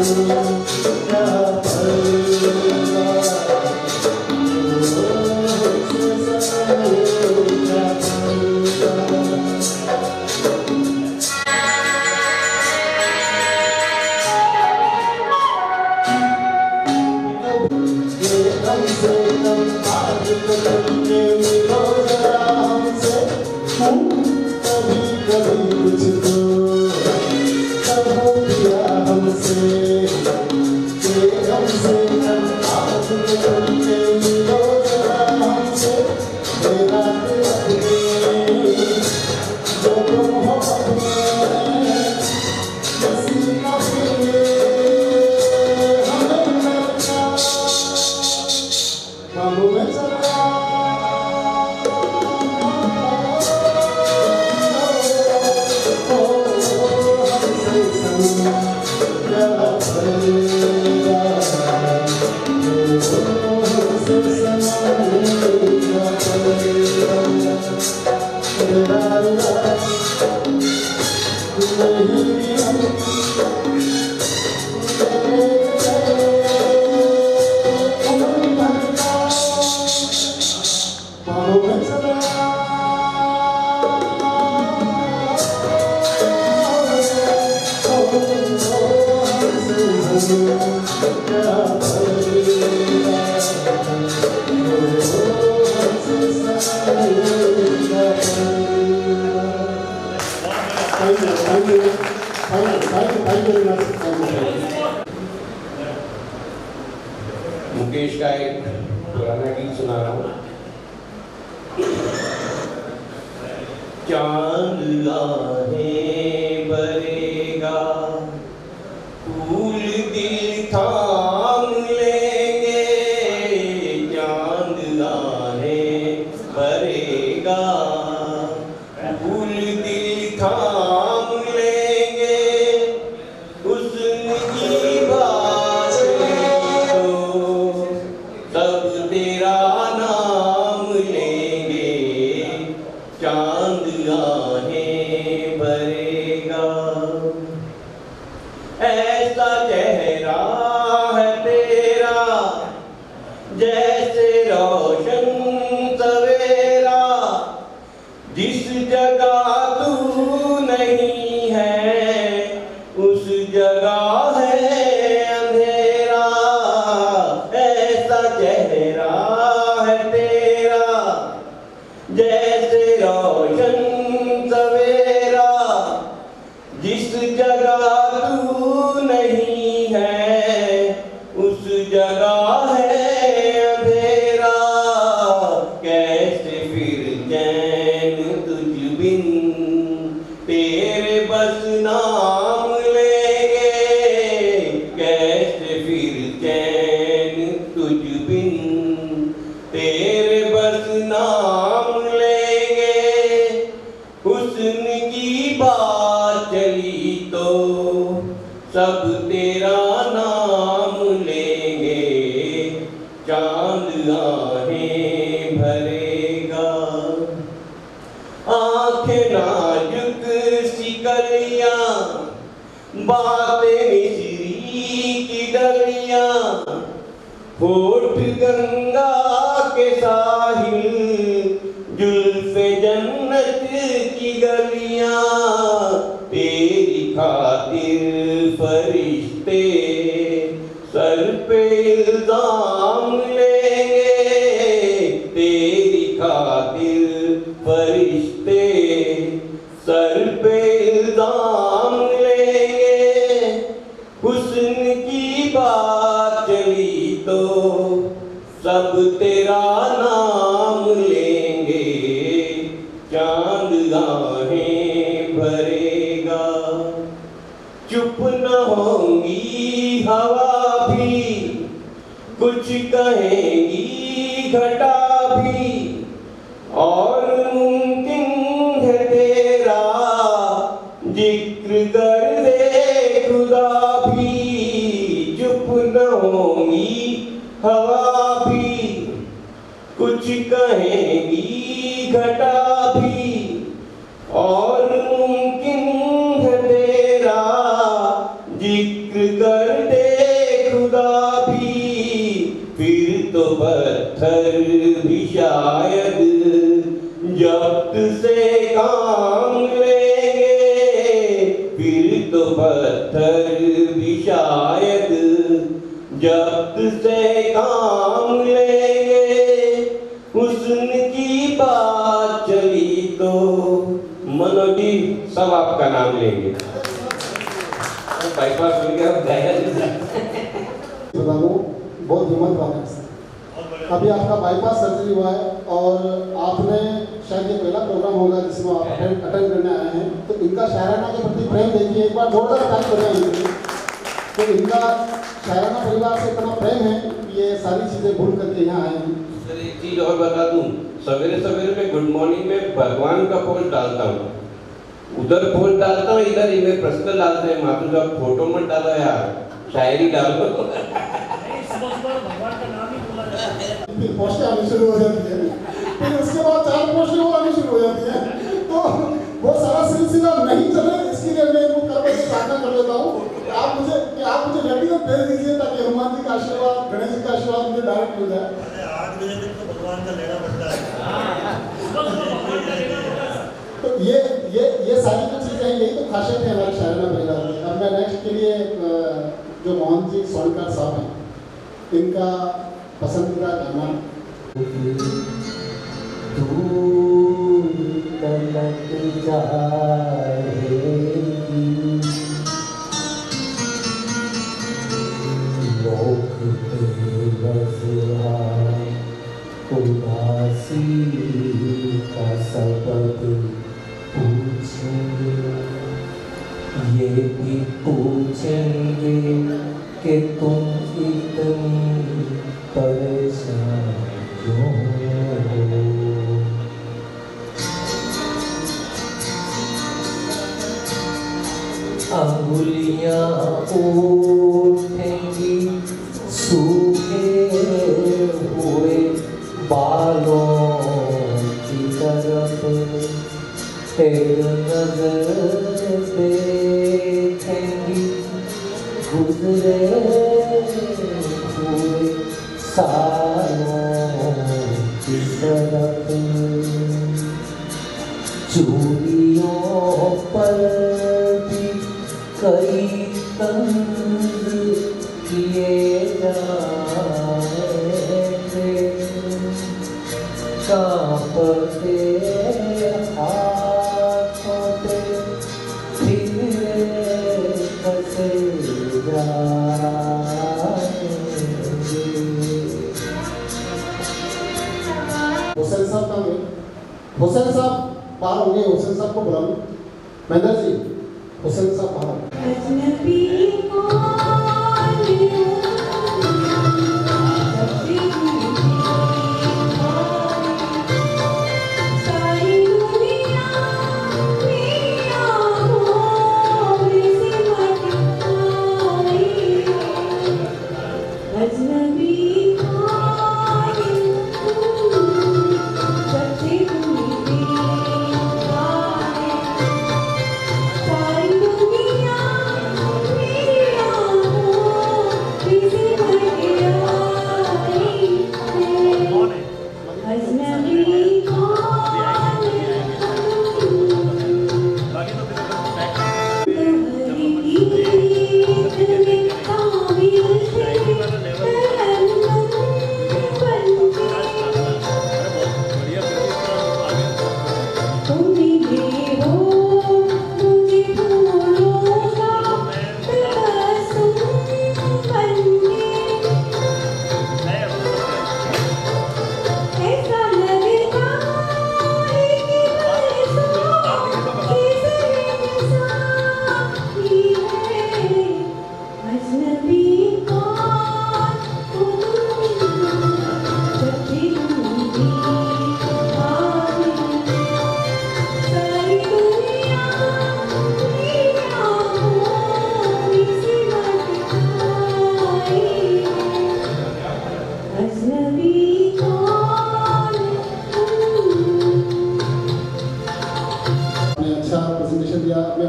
Oh मुकेश का एक पुराना गीत सुना रहा हूँ। चांद आहे बरेगा, फूल दिल थाम लेंगे, चांद आहे बरेगा, फूल दिल थाम लेंगे, हुस्न की बात तो सब तेरा नाम लेंगे, चांद आहे भरेगा। ऐसा चेहरा है तेरा जैसे रोशन सवेरा, जिस जगह तू नहीं है उस जगह है अंधेरा। ऐसा चेहरा है तेरा जैसे रोशन सवेरा, जिस जगह तू नहीं है उस जगह है अंधेरा। कैसे फिर चैन तुझ बिन तेरे बस नाम लेंगे, कैसे फिर चैन तुझ बिन तेरे बस नाम लेंगे। हुस्न की बात चली तो सब तेरा नाम लेंगे, चांद आहें भरेगा। आंखें नाजुक सी कलियां, बातें मिश्री की डलियां, होठ गंगा के साहिल, जुल्फे जन्नत की गलियां। तेरी खातिर फरिश्ते सर पे इल्जाम लेंगे, तेरी खातिर फरिश्ते सर पे इल्जाम लेंगे। हुस्न की बात चली तो सब तेरा नाम लेंगे, चांद आहें भरेगा। चुप न होंगी हवा भी, कुछ कहेंगी घटा भी, और मुमकिन है तेरा जिक्र कर दे खुदा भी। चुप न होंगी हवा भी, कुछ कहेंगी घटा भी, और मुमकिन है तेरा जिक्र कर दे खुदा भी। फिर तो पत्थर भी शायद जब्त से काम लेंगे, फिर तो पत्थर भी शायद जब्त से काम लेंगे। हुस्न की बात चली तो मनोज जी सब आपका नाम लेंगे। बाईपास हो गया बता दूं, बहुत हिम्मत वाला है। अभी आपका बाईपास सर्जरी हुआ है और आपने शायद ये पहला प्रोग्राम होगा जिसमें आप अटेंड करने आए हैं, तो इनका शायराना के प्रति प्रेम देखिए, एक बार जोरदार ताली बजाइए। तो इनका शायराना परिवार से इतना प्रेम है कि ये सारी चीज़ें भूल करके यहाँ आए हैं। सर एक चीज़ और बता दूं, सवेरे सवेरे में गुड मॉर्निंग में भगवान का पोस्ट डालता हूँ, उधर पोस्ट डालता हूँ, इधर ईमेल पर्सनल डालते हैं। माधु साहब फोटो मत डालो यार, शायरी डालो। फिर पोस्टें आनी शुरू हो जाती है, फिर उसके बाद 4 पोस्टें और आनी शुरू हो जाती है, तो वो सारा सिलसिला नहीं चले इसके लिए मिल जाए। 8 बजे तक तो भगवान का लेना पड़ता है। तो ये सारी जो चीज़ें हैं, यही तो खासियत है हमारे शायराना परिवार में। अब मैं नेक्स्ट के लिए जो मोहन जी स्वर्णकार साहब हैं, इनका पसंदीदा गाना तलक जाएगी लोक उदासी का सबब पूछेंगे, ये भी पूछेंगे कि तुम इतनी परेशान क्यों हो। अंगुलियां उठेंगी सूखे हुए बालों की तरफ, एक नजर देखेंगी गुजरे हुए सालों की तरफ। चूड़ियों पर भी कई तंज किए जाएंगे, कांपते हाथों पे फिर कसे जाएंगे। हुसैन साहब का हुसैन साहब बाहर होंगे, हुसैन साहब को बुला लो। महेंद्र जी, हुसैन साहब बाहर।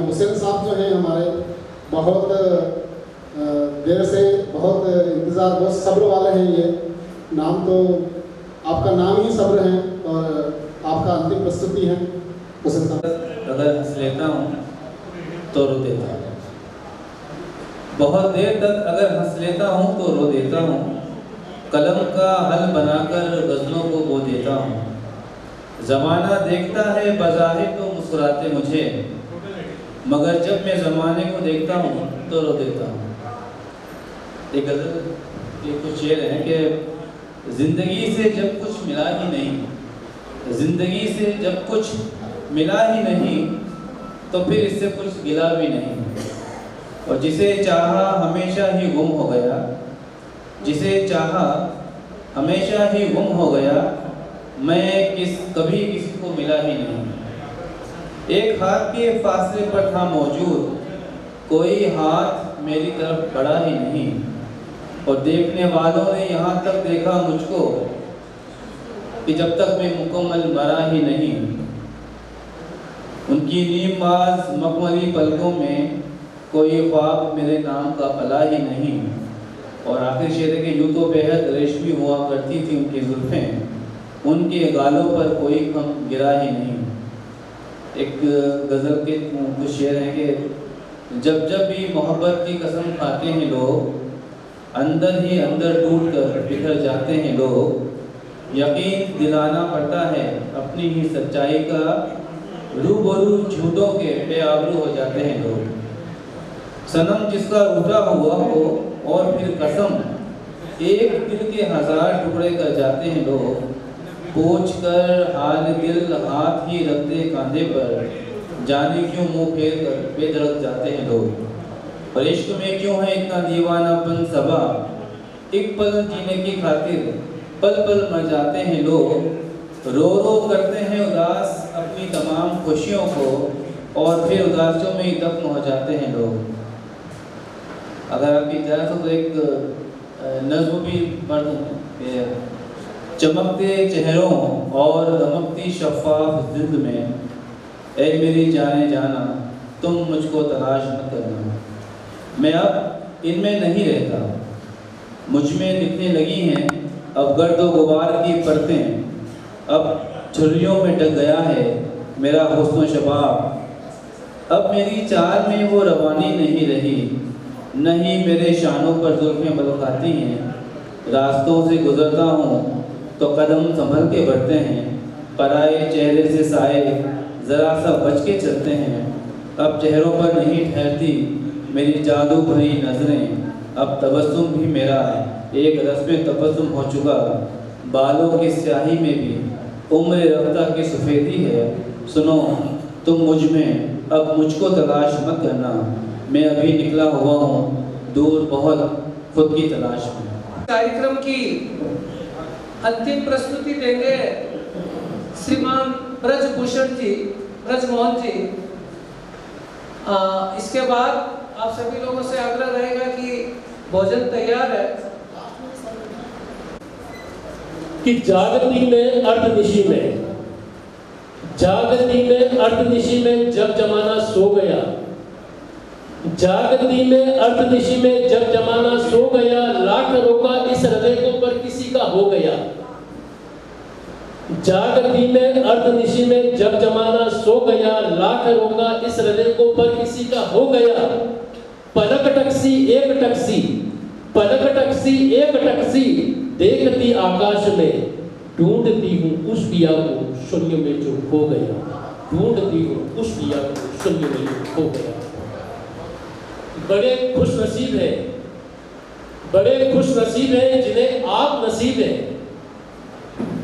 हुसैन साहब जो हैं हमारे, बहुत देर से बहुत इंतज़ार, बहुत सब्र वाले हैं। ये नाम तो आपका नाम ही सब्र है और आपका अंतिम प्रस्तुति है हुसैन साहब। अगर हंस लेता हूँ तो रो देता हूँ, बहुत देर तक अगर हंस लेता हूँ तो रो देता हूँ, कलम का हल बनाकर गज़लों को बो देता हूँ। ज़माना देखता है बज़ाहिर तो मुस्कुराते मुझे, मगर जब मैं ज़माने को देखता हूँ तो रो देता हूँ। एक गज़ल के कुछ शेर हैं कि ज़िंदगी से जब कुछ मिला ही नहीं, ज़िंदगी से जब कुछ मिला ही नहीं तो फिर इससे कुछ गिला भी नहीं। और जिसे चाहा हमेशा ही गुम हो गया, जिसे चाहा हमेशा ही गुम हो गया, मैं कभी किसी को मिला ही नहीं। एक हाथ के फासले पर था मौजूद, कोई हाथ मेरी तरफ बढ़ा ही नहीं। और देखने वालों ने यहाँ तक देखा मुझको कि जब तक मैं मुकम्मल मरा ही नहीं। उनकी नीमबाज मखमली पलकों में कोई ख्वाब मेरे नाम का पला ही नहीं। और आखिर शेर है कि यूँ तो बेहद रेशमी हुआ करती थी उनकी जुल्फ़ें, उनके गालों पर कोई कम गिरा ही नहीं। एक गज़ल के कुछ शेर हैं कि जब जब भी मोहब्बत की कसम खाते हैं लोग, अंदर ही अंदर टूट कर बिखर जाते हैं लोग। यकीन दिलाना पड़ता है अपनी ही सच्चाई का, रूबरू झूठों के बेआबरू हो जाते हैं लोग। सनम जिसका रूठा हुआ हो और फिर कसम, एक दिल के 1000 टुकड़े कर जाते हैं लोग। पूछ कर हाल दिल हाथ ही रखते कांधे पर, जाने क्यों मुंह फेर कर बेधड़क जाते हैं लोग। और इश्क में क्यों है इतना दीवानापन सबा, एक पल जीने की खातिर पल पल मर जाते हैं लोग। रो रो करते हैं उदास अपनी तमाम खुशियों को, और फिर उदासियों में ही दफन हो जाते हैं लोग। अगर आपकी इजाज़त हो तो एक नज़्म भी पढ़ दूँ। चमकते चेहरों और दमकती शफ़ाफ जिल्द में, ऐ मेरी जाने जाना तुम मुझको तलाश न करना। मैं अब इनमें नहीं रहता, मुझ में दिखने लगी हैं अब गर्द गुबार की परतें। अब झुर्रियों में ढक गया है मेरा हुस्न शबाब। अब मेरी चाल में वो रवानी नहीं रही, नहीं मेरे शानों पर जुल्फ़ें बलखाती हैं। रास्तों से गुजरता हूँ तो कदम संभल के बढ़ते हैं, पराए चेहरे से साए ज़रा सा बच के चलते हैं। अब चेहरों पर नहीं ठहरती मेरी जादू भरी नज़रें, अब तबस्सुम भी मेरा एक रस्म तबस्सुम हो चुका। बालों की स्याही में भी उम्र रफ्ता की सफ़ेदी है। सुनो तुम मुझ में अब मुझको तलाश मत करना, मैं अभी निकला हुआ हूँ दूर बहुत खुद की तलाश में। कार्यक्रम की अंतिम प्रस्तुति देंगे श्रीमान ब्रजभूषण जी, ब्रजमोहन जी। इसके बाद आप सभी लोगों से आग्रह रहेगा कि भोजन तैयार है। कि जागती में अर्धनिशी में, जागती में अर्धनिशी में जब जमाना सो गया, जागती में अर्धनिशी में जब जमाना सो गया, लाख रोका इस हृदय को पर किसी का हो गया। जागती में अर्धनिशी में जब जमाना सो गया, लाख रोका इस हृदय को पर किसी का हो गया। पलक टकसी एक टकसी, पलक टकसी एक टकसी, देखती आकाश में ढूंढती हूँ उस पिया को शून्य में जो खो गया। ढूंढती हूँ उस पिया को शून्य में जो खो गया। बड़े खुश नसीब है, बड़े खुश नसीब है जिन्हें आप नसीब है,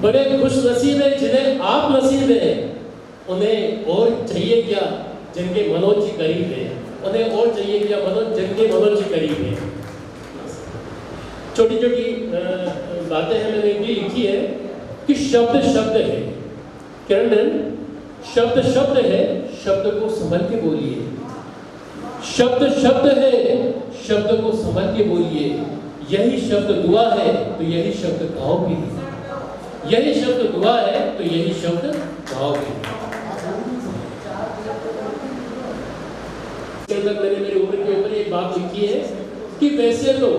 बड़े खुश नसीब है जिन्हें आप नसीब है। उन्हें और चाहिए क्या जिनके मनोज जी करीब है, उन्हें और चाहिए क्या मनोज जिनके मनोज जी करीब है। छोटी छोटी बातें हैं मैंने भी लिखी है कि शब्द शब्द है, किरण शब्द शब्द है, शब्द को संभल के बोलिए। शब्द शब्द है, शब्द को संभल के बोलिए। यही शब्द दुआ है तो यही शब्द गाओ भी है, यही शब्द दुआ है तो यही शब्द गाओ भी है। मैंने मेरी उम्र के ऊपर एक बात लिखी है कि वैसे तो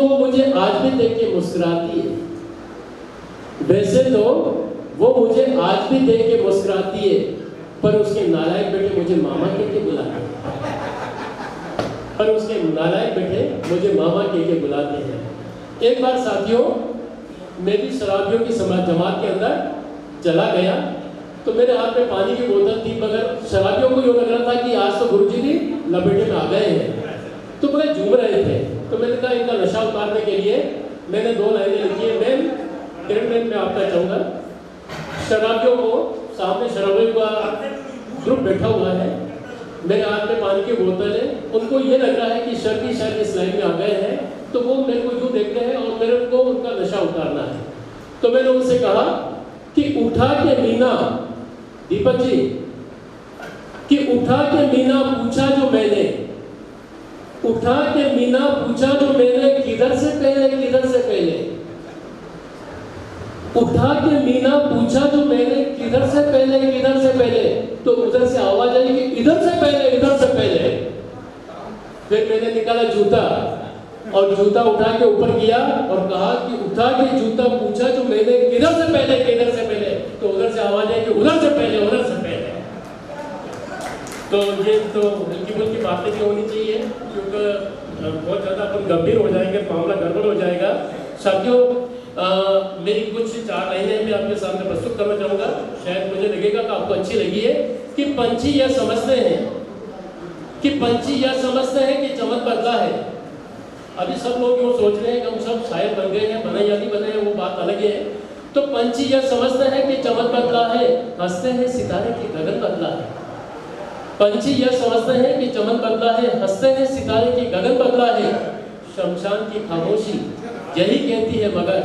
वो मुझे आज भी देख के मुस्कुराती है, वैसे तो वो मुझे आज भी देख के मुस्कुराती है, पर उसके नालायक बेटे मुझे मामा कह के बुलाते हैं, पर उसके नालायक बेटे मुझे मामा कह के बुलाते हैं। एक बार साथियों मैं भी शराबियों की जमात के अंदर चला गया, तो मेरे हाथ में पानी की बोतल थी, मगर शराबियों को यूँ लग रहा था कि आज तो गुरुजी भी लपेटे में आ गए हैं, तो बड़े झूम रहे थे। तो मैंने कहा इनका नशा उतारने के लिए मैंने 2 लाइनें लिखी है। मैं आपका चाहूँगा, शराबियों को सामने शराबियों का ग्रुप बैठा हुआ है, मेरे हाथ में पानी की बोतल है, उनको ये लग रहा है कि शर्मी शायद इस लाइन में आ गए हैं, तो वो मेरे को यूँ देखते हैं और मेरे को उनका नशा उतारना है। तो मैंने उनसे कहा कि उठा के मीना, दीपक जी, कि उठा के मीना पूछा जो मैंने, उठा के मीना पूछा जो मैंने, किधर से पहले किधर से पहले, उठा के मीना पूछा जो मैंने, किधर से पहले किधर से पहले, तो उधर से आवाज आई कि इधर से पहले इधर से पहले। फिर मैंने निकाला जूता और जूता उठा के ऊपर किया और कहा कि उठा के जूता पूछा जो मैंने किधर से पहले, तो उधर से आवाज आई कि उधर से पहले। तो ये तो हल्की फुल्की बातें भी होनी चाहिए, क्योंकि बहुत ज़्यादा अपन गंभीर हो जाएंगे, मामला गड़बड़ हो जाएगा। साथियों, मेरी कुछ 4 लाइनें मैं आपके सामने प्रस्तुत करना चाहूँगा। शायद मुझे लगेगा कि आपको अच्छी लगी है। कि पंछी यह समझते हैं कि चमक बदला है। अभी सब लोग यूँ सोच रहे हैं कि हम सब शायर बन गए हैं, बने या नहीं बने हैं वो बात अलग है। तो पंछी यह समझते हैं कि चमक बदला है, हंसते हैं सितारे की गगन बदला है। पंछी यह समझते हैं कि चमक बदला है, हंसते हैं सितारे की गगन बदला है। शमशान की खामोशी यही कहती है मगर,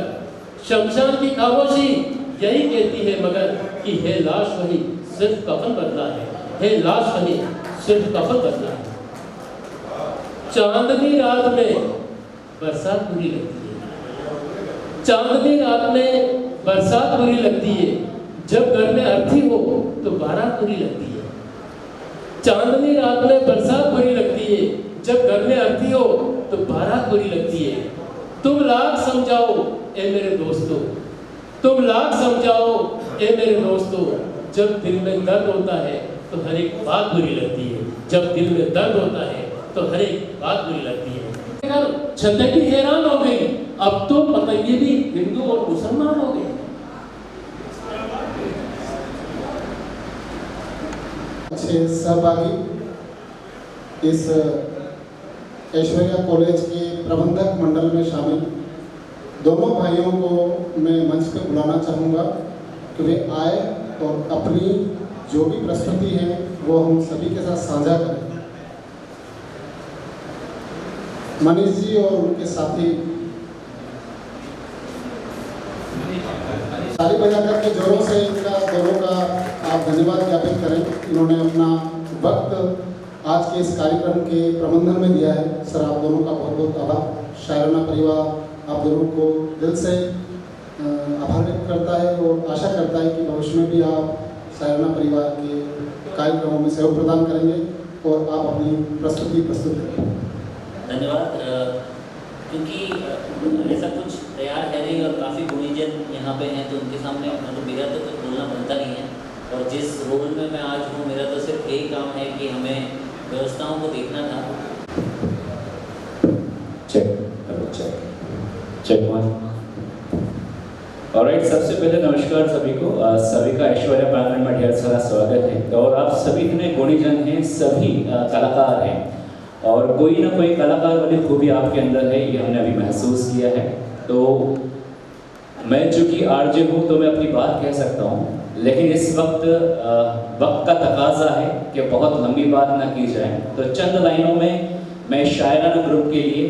शमशान की खामोशी यही कहती है मगर, कि हे लाश वही सिर्फ कफन बदला है, हे लाश वही सिर्फ कफन बदला है। चांदनी रात में बरसात बुरी लगती है, चांदनी रात में बरसात बुरी लगती है, जब घर में अर्थी हो तो बारात बुरी लगती है। चांदनी रात में बरसात बुरी लगती है, जब घर में अर्थी हो तो बारात बुरी लगती है। तुम लाख समझाओ ए मेरे दोस्तों, तुम लाख समझाओ ए मेरे दोस्तों, जब दिल में दर्द होता है तो हर एक बात बुरी लगती है, जब दिल में दर्द होता है तो हर एक बात बुरी लगती है। छतरी हैरान हो गई, अब तो पतंगे भी हिंदू और मुसलमान हो गए। अच्छे सहभागी, इस ऐश्वर्या कॉलेज के प्रबंधक मंडल में शामिल दोनों भाइयों को मैं मंच पर बुलाना चाहूँगा कि वे आए और अपनी जो भी प्रस्तुति है वो हम सभी के साथ साझा करें। मनीष जी और उनके साथी ताली बजा करके जोरों से इनका दोनों का आप धन्यवाद ज्ञापित करें। इन्होंने अपना वक्त आज के इस कार्यक्रम के प्रबंधन में दिया है। सर, आप दोनों का बहुत बहुत आभार। शायराना परिवार आप दोनों को दिल से आभार व्यक्त करता है और आशा करता है कि भविष्य में भी आप शायराना परिवार के कार्यक्रमों में सहयोग प्रदान करेंगे और आप अपनी प्रस्तुति प्रस्तुत करेंगे। धन्यवाद। क्योंकि ऐसा कुछ तैयार है नहीं और काफ़ी गुणीजन यहाँ पे हैं, तो उनके सामने मतलब मेरा तो कुछ बोलना बनता नहीं है। और जिस रोल में मैं आज हूँ, मेरा तो सिर्फ यही काम है कि हमें व्यवस्थाओं को देखना था। चेक ऑलराइट, सबसे पहले नमस्कार सभी को। सभी का ऐश्वर्या प्रांगण में ढेर सारा स्वागत है। और आप सभी इतने गुणीजन हैं, सभी कलाकार हैं और कोई ना कोई कलाकार वाली खूबी आपके अंदर है, ये हमने अभी महसूस किया है। तो मैं चूँकि आरजे हूँ तो मैं अपनी बात कह सकता हूँ, लेकिन इस वक्त वक्त का तकाजा है कि बहुत लंबी बात ना की जाए। तो चंद लाइनों में मैं शायराना ग्रुप के लिए,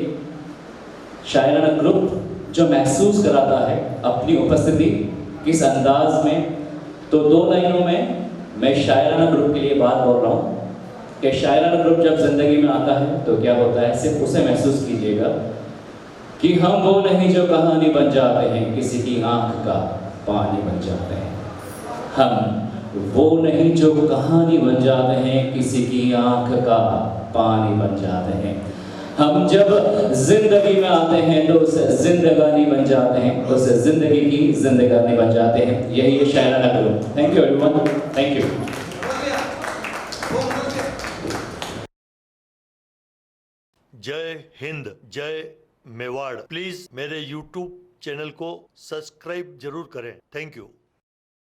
शायराना ग्रुप जो महसूस कराता है अपनी उपस्थिति किस अंदाज में, तो 2 लाइनों में मैं शायराना ग्रुप के लिए बात बोल रहा हूँ कि शायराना ग्रुप जब जिंदगी में आता है तो क्या होता है, सिर्फ उसे महसूस कीजिएगा कि हम वो नहीं जो कहानी बन जाते हैं, किसी की आंख का पानी बन जाते हैं। हम वो नहीं जो कहानी बन जाते हैं, किसी की आंख का पानी बन जाते हैं। हम जब जिंदगी में आते हैं तो उस जिंदगानी बन जाते हैं, उस जिंदगी की जिंदगानी बन जाते हैं। यही है शायराना group. Thank you everyone, thank you. जय हिंद, जय मेवाड़। प्लीज मेरे YouTube चैनल को सब्सक्राइब जरूर करें। Thank you.